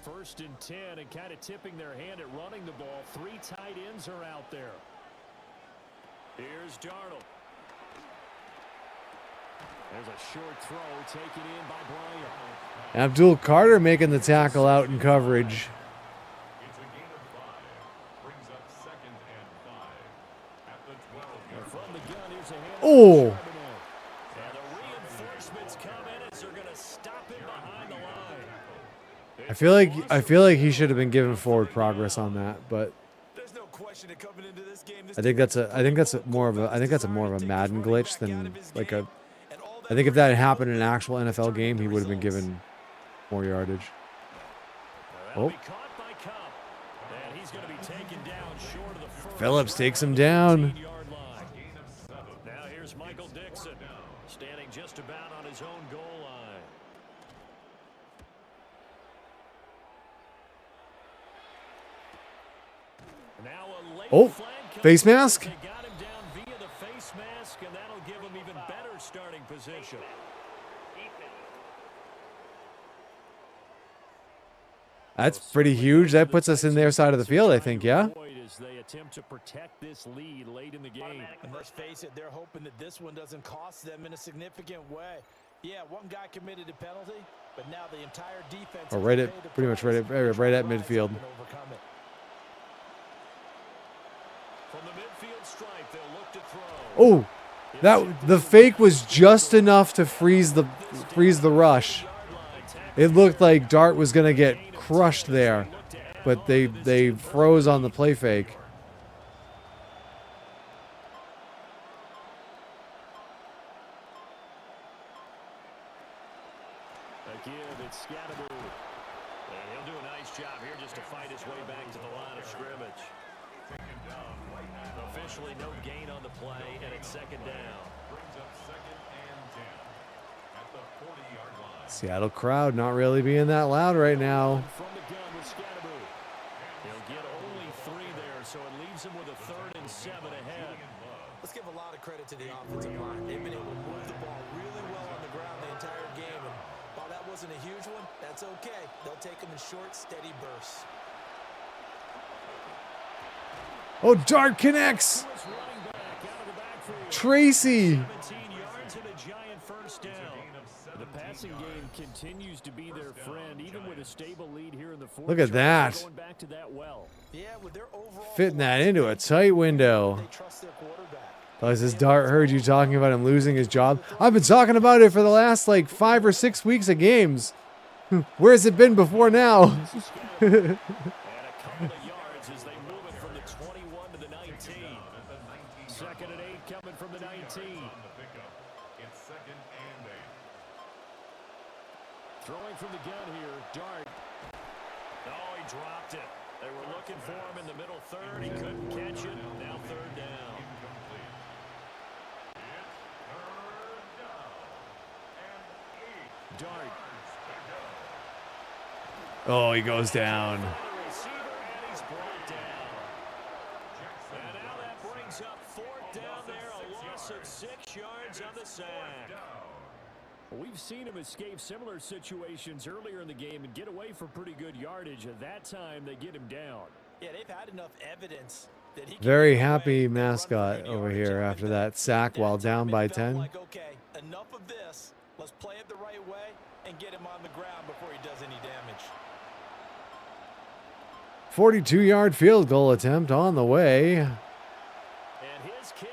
1st and 10, and kind of tipping their hand at running the ball. 3 tight ends are out there. Here's Darnold. There's a short throw taken in by Bryant. Abdul Carter making the tackle out in coverage. It's a gain of 5. Brings up 2nd and 5. At the 12-yard From the gun, here's a hand. Oh. And the reinforcements come in as they're going to stop him behind the line. I feel like he should have been given forward progress on that, but There's no question that coming into this game, I think that's more of a Madden glitch than like a. I think if that had happened in an actual NFL game, he would have been given more yardage. Oh, Phillips takes him down. Now here's Michael Dixon, standing just about on his own goal line. Now a late Oh, flag comes face in. mask. They got him down via the face mask, and that'll give him even better starting position. That's pretty huge. That puts us in their side of the field, I think, yeah? As they attempt to protect this lead late in the game. And let's face it, they're hoping that this one doesn't cost them in a significant way. Yeah, one guy committed a penalty, but now the entire defense. Or right at pretty much right at midfield. From the midfield stripe, they'll look to throw. Oh, the fake was just enough to freeze the rush. It looked like Dart was gonna get crushed there, but they froze on the play fake. Again, it's Scatteroo. And he'll do a nice job here just to fight his way back to the line of scrimmage. Officially no gain on the play, and it's 2nd down. brings up 2nd and 10. At the 40-yard line. Seattle crowd not really being that loud right now. From the gun with Scatteroo. He'll get only 3 there, so it leaves him with a 3rd and 7 ahead. Let's give a lot of credit to the offensive line. They've been able to move the ball really well on the ground the entire game. And while that wasn't a huge one, that's okay. They'll take them in short, steady bursts. Oh, Dart connects. Tracy. 17 yards and a giant 1st down. The passing game continues to be their friend, even with a stable lead here in the 4th. Look at that. Going back to that well. Yeah, with their overall Fitting that into a tight window. they trust their quarterback. Plus, this Dart heard you talking about him losing his job. I've been talking about it for the last like 5 or 6 weeks of games. Where's it been before now? And a couple of yards as they move it from the 21 to the 19. 2nd and 8 coming from the 19. It's 2nd and 8. Throwing from the gun here, Dart. Oh, he dropped it. They were looking for him in the middle 3rd. He couldn't catch it. Now 3rd down. Dart. Oh, he goes down. Receiver, and he's brought down. And now that brings up 4th down there, a loss of 6 yards on the sack. We've seen him escape similar situations earlier in the game and get away for pretty good yardage. At that time, they get him down. Yeah, they've had enough evidence that he can Very get away happy and run mascot for over 80 here yards. after that sack while That time down it by felt 10. Like, okay, enough of this. Let's play it the right way and get him on the ground before he does any damage. 42-yard field goal attempt on the way. And his kick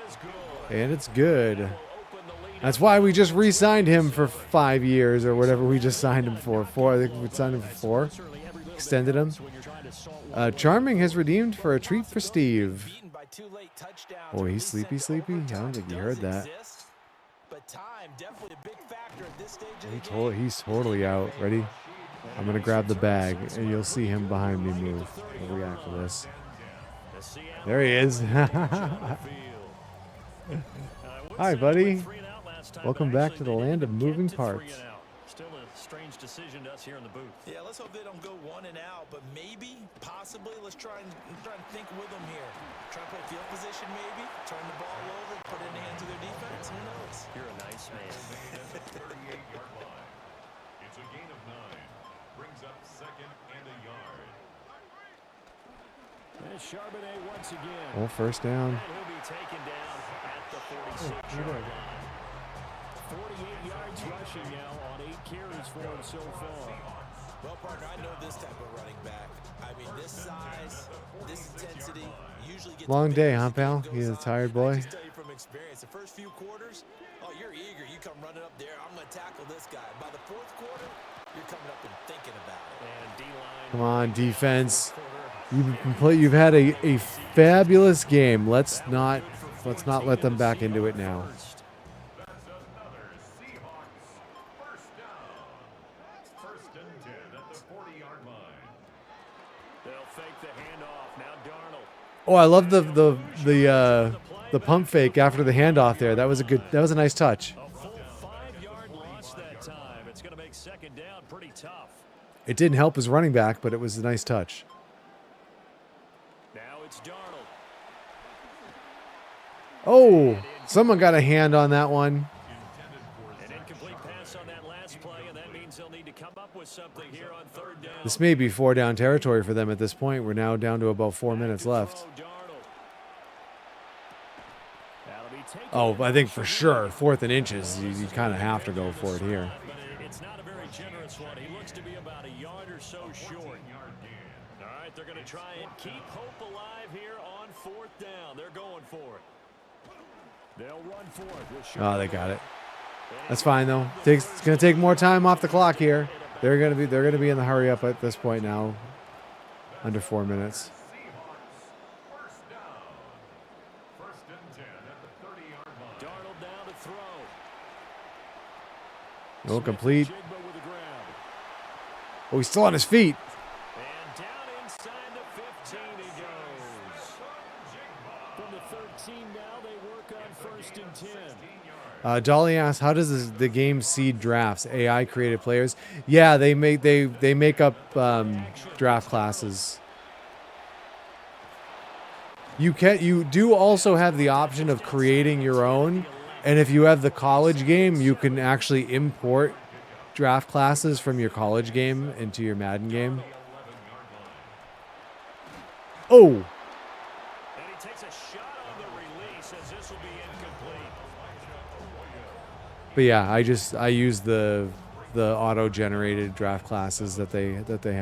is good. And it's good. Will open the lead That's up why we just re-signed him for 5 years or whatever we just signed him for. 4, I think we signed him for 4. Extended him. Charming has redeemed for a treat for Steve. Beaten by 2 late touchdowns. Oh, he's At least sleepy, sent to sleepy? I don't overtime think you does heard that. exist, but time, definitely a big factor at this stage of the game. He's totally out. Ready? I'm going to grab the bag, and you'll see him behind me move. He'll react to this. There he is. Hi, buddy. Welcome back to the land of moving parts. Still a strange decision to us here in the booth. Yeah, let's hope they don't go 1 and out, but maybe, possibly, let's try and think with them here. Try to play field position, maybe. Turn the ball over, put it in the hands of their defense. Who knows? You're a nice man. It's a gain of 9. Brings up second and a yard. And Charbonnet once again. Oh, first down. And he'll be taken down at the 46-yard line. 48 yards rushing now on 8 carries for him so far. Well, partner, I know this type of running back. I mean, this size, this intensity, usually gets Long the day, biggest huh, pal? that He's a goes on. tired I boy. just tell you from experience, the first few quarters, oh, you're eager. You come running up there. I'm going to tackle this guy. By the fourth quarter, you're coming up and thinking about it. And D-line. Come on, defense. You've had a fabulous game. Let's not let them back into it now. That's another Seahawks first down. First and 10 at the 40-yard line. They'll fake the handoff. Now Darnold. Oh, I love the pump fake after the handoff there. That was a nice touch. A full 5-yard loss that time. It's going to make second down pretty tough. It didn't help his running back, but it was a nice touch. Now it's Darnold. Oh, someone got a hand on that one. An incomplete pass on that last play, and that means they'll need to come up with something here on third down. This may be 4-down territory for them at this point. We're now down to about 4 minutes left. Oh, I think for sure, 4th and inches, you kind of have to go for it here. It's not a very generous one. He looks to be about a yard or so short. All right, they're going to try and keep hope alive here on 4th down. They're going for it. They'll run for it. Oh, they got it. That's fine though. It's going to take more time off the clock here. They're going to be in the hurry up at this point now. Under 4 minutes. Seahawks first down. First and 10 at the 30-yard line. Darnold down to throw. No complete. Jigba with the grab. Oh, he's still on his feet. And down inside the 15 he goes. From the 13 now, they work on 1st and 10. Dolly asks, "How does the game seed drafts? AI created players? Yeah, they make up draft classes. You do also have the option of creating your own, and if you have the college game, you can actually import draft classes from your college game into your Madden game. Oh, And he takes a shot on the release as this will be incomplete. but yeah, I use the auto-generated draft classes that they have. They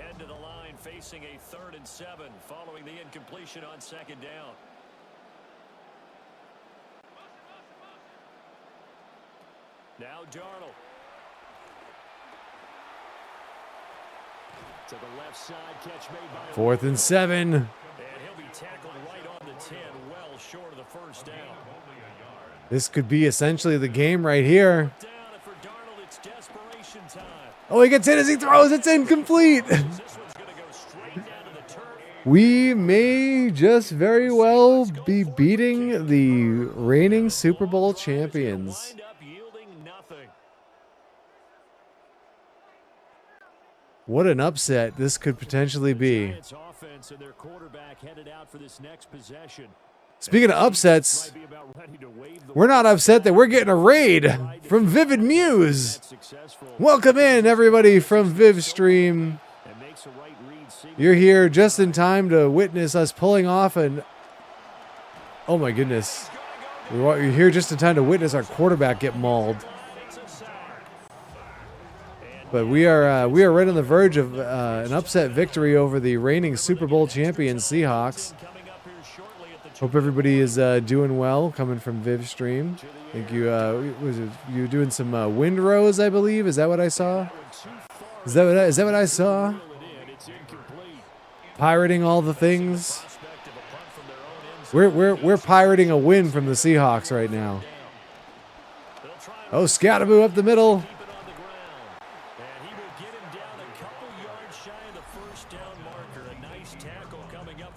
head to the line facing a 3rd and 7 following the incompletion on 2nd down. Now Darnold. To the left side, catch made by 4th and 7. And he'll be tackled right on the 10, well short of the first down. This could be essentially the game right here. Down, and for Darnold, it's desperation time. Oh, he gets hit as he throws. It's incomplete. This one's going to go straight down to the turf. We may just very well be beating the reigning Super Bowl champions. Wind up yielding nothing. What an upset this could potentially be. Giants offense and their quarterback headed out for this next possession. Speaking of upsets, Might be about ready to wave the we're not upset that we're getting a raid from Vivid Muse. successful Welcome in, everybody, from Viv Stream. and makes a right read. You're here just in time to witness us pulling off an... Oh, my goodness. You're here just in time to witness our quarterback get mauled. But we are right on the verge of an upset victory over the reigning Super Bowl champion Seahawks. Coming up here shortly at the Hope everybody is doing well, coming from Viv Stream. I think you were doing some windrows, I believe. Is that what I saw? Is that what I saw? it's incomplete. Pirating all the things. Prospect of a punt from their own end We're pirating a win from the Seahawks right now. Oh, Scattaboo up the middle.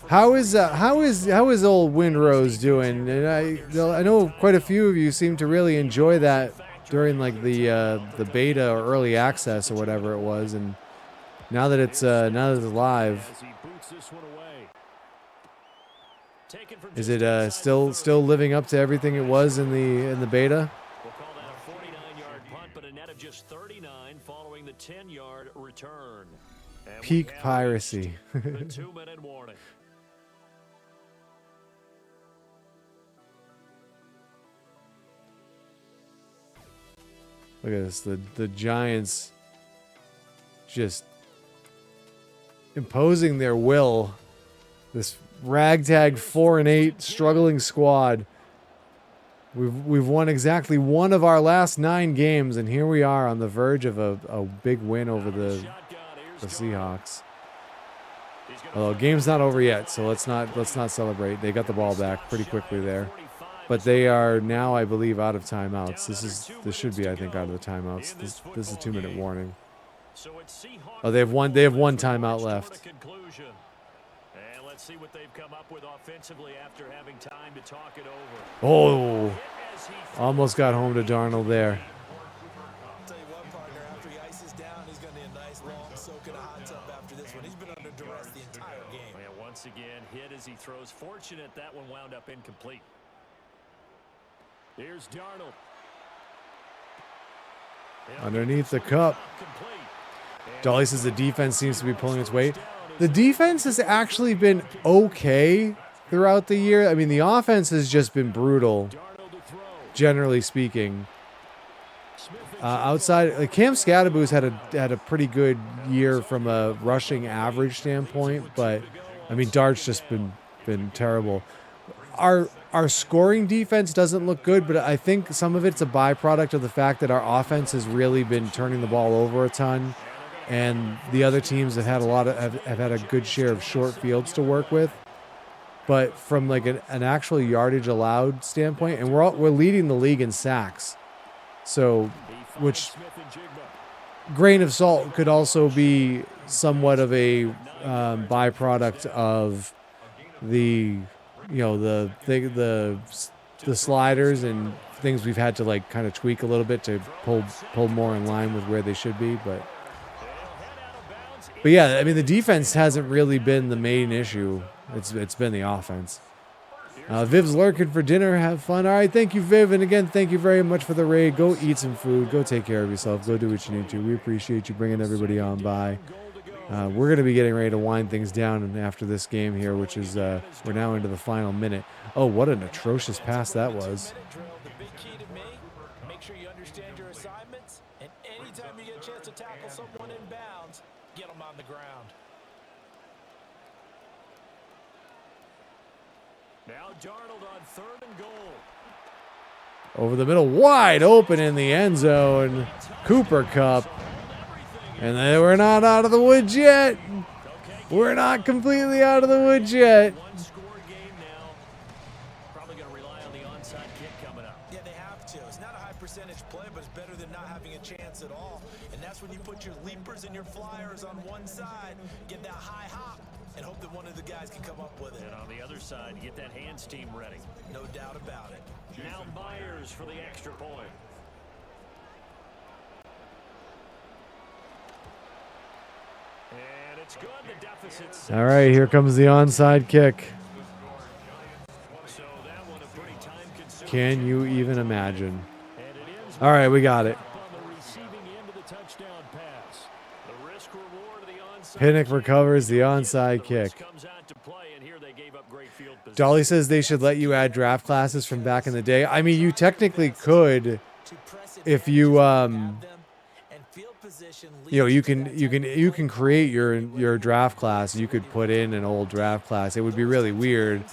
How is old Windrose doing? And I know quite a few of you seem to really enjoy that during like the beta or early access or whatever it was, and now that it's live, is it still living up to everything it was in the beta? We'll call that a 49-yard punt, but a net of just 39 following the 10-yard return. And Peak piracy. the 2-minute warning. Look at this. The Giants just imposing their will. This ragtag 4-8 struggling squad. We've won exactly one of our last 9 games, and here we are on the verge of a big win over the Seahawks. Although game's not over yet, so let's not celebrate. They got the ball back pretty quickly there. But they are now, I believe, out of timeouts. This should be, I think, out of the timeouts. This is a 2-minute warning. Oh, they have one timeout left. And let's see what they've come up with offensively after having time to talk it over. Oh, almost got home to Darnold there. I'll tell you what, partner, after he ices down, he's going to need a nice long soak in a hot tub after this one. He's been under duress the entire game. And once again, hit as he throws. Fortunate that one wound up incomplete. Here's Darnold. Underneath the cup. Dolly says the defense seems to be pulling its weight. The defense has actually been okay throughout the year. I mean, the offense has just been brutal, generally speaking. Outside, like Cam Scattaboo's had a pretty good year from a rushing average standpoint, but I mean, Dart's just been terrible. Our scoring defense doesn't look good, but I think some of it's a byproduct of the fact that our offense has really been turning the ball over a ton, and the other teams have had have had a good share of short fields to work with. But from like an actual yardage allowed standpoint, and we're leading the league in sacks, so which grain of salt could also be somewhat of a byproduct of the the sliders and things we've had to like kind of tweak a little bit to pull more in line with where they should be, but yeah, I mean the defense hasn't really been the main issue. It's been the offense. Viv's lurking for dinner. Have fun. All right, thank you, Viv, and again, thank you very much for the raid. Go eat some food. Go take care of yourself. Go do what you need to. We appreciate you bringing everybody on by. We're going to be getting ready to wind things down after this game here, which is we're now into the final minute. Oh, what an atrocious pass that was. The big key to me, make sure you understand your assignments, and anytime you get a chance to tackle someone in bounds, get them on the ground. Now Darnold on 3rd and goal. Over the middle, wide open in the end zone. Cooper Kupp. And we're not out of the woods yet. We're not completely out of the woods yet. One-score game now. Probably going to rely on the onside kick coming up. Yeah, they have to. It's not a high percentage play, but it's better than not having a chance at all. And that's when you put your leapers and your flyers on one side, get that high hop, and hope that one of the guys can come up with it. And on the other side, get that hands team ready. No doubt about it. Now Myers for the extra point. And it's good. The deficit's All right, here comes the onside kick. so that one a pretty time-consuming. Can you even imagine? And it ends All right, we got it. on the receiving end of the touchdown pass. The risk reward of the onside Pinnock recovers the onside kick. comes out to play, and here they gave up great field position. Dolly says they should let you add draft classes from back in the day. I mean, you technically could if you you can create your draft class. You could put in an old draft class. It would be really weird,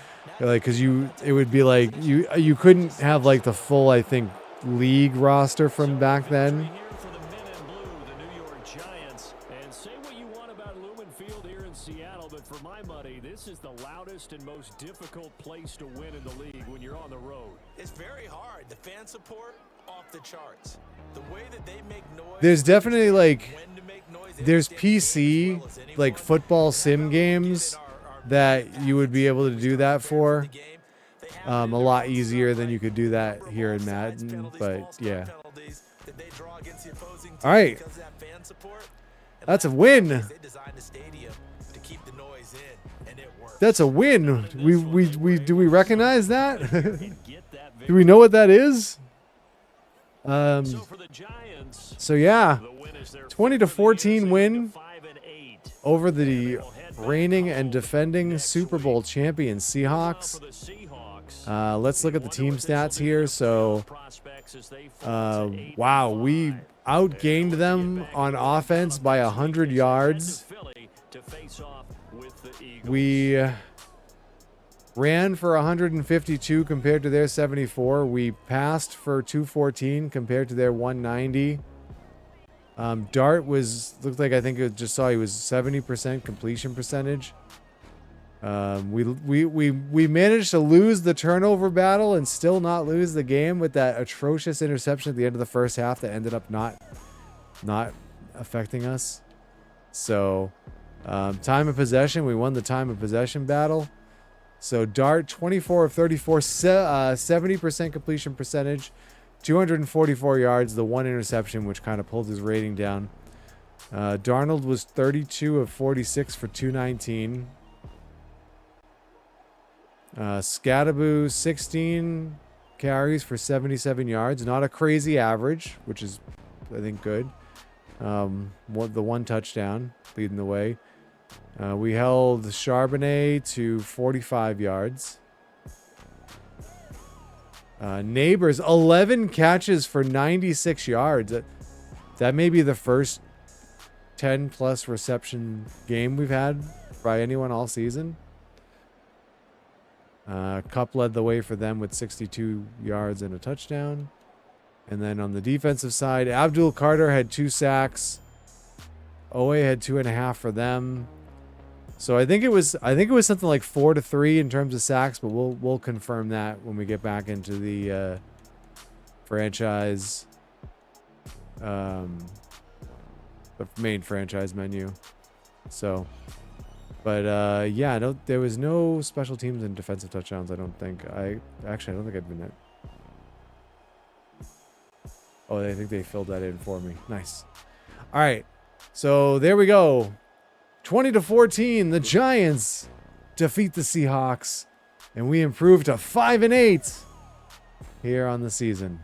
like because it would be like you couldn't have like the full, I think, league roster from back then. Here for the men in blue, the New York Giants. And say what you want about Lumen Field here in Seattle, but for my money, this this is the loudest and most difficult place to win in the league when you're on the road. It's very hard. The fan support off the charts. The way that they make noise. There's definitely like when to make noise, there's understand the game as PC well as anyone. like football sim games that you would be able to do that for. A lot easier than you could do that here in Madden, but yeah. All right, that's a win. That's a win. We do we recognize that? Do we know what that is? So yeah, 20-14 win over the reigning and defending Super Bowl champion Seahawks. Let's look at the team stats here. So, wow, we outgained them on offense by 100 yards. We ran for 152 compared to their 74. We passed for 214 compared to their 190. Dart looked like, I think it just saw he was 70% completion percentage. We managed to lose the turnover battle and still not lose the game with that atrocious interception at the end of the first half that ended up not affecting us. So, time of possession, we won the time of possession battle. So Dart 24 of 34, 70% completion percentage, 244 yards, the one interception, which kind of pulled his rating down. Darnold was 32 of 46 for 219. Scattaboo, 16 carries for 77 yards. Not a crazy average, which is, I think, good. The one touchdown leading the way. We held Charbonnet to 45 yards. Neighbors, 11 catches for 96 yards. That may be the first 10-plus reception game we've had by anyone all season. Cup led the way for them with 62 yards and a touchdown. And then on the defensive side, Abdul Carter had 2 sacks. Owe had 2.5 for them. So I think it was something like 4-3 in terms of sacks, but we'll confirm that when we get back into the franchise, the main franchise menu. So, but yeah, there was no special teams and defensive touchdowns. I don't think I've been there. Oh, I think they filled that in for me. Nice. All right, so there we go. 20-14, the Giants defeat the Seahawks, and we improve to 5-8 here on the season.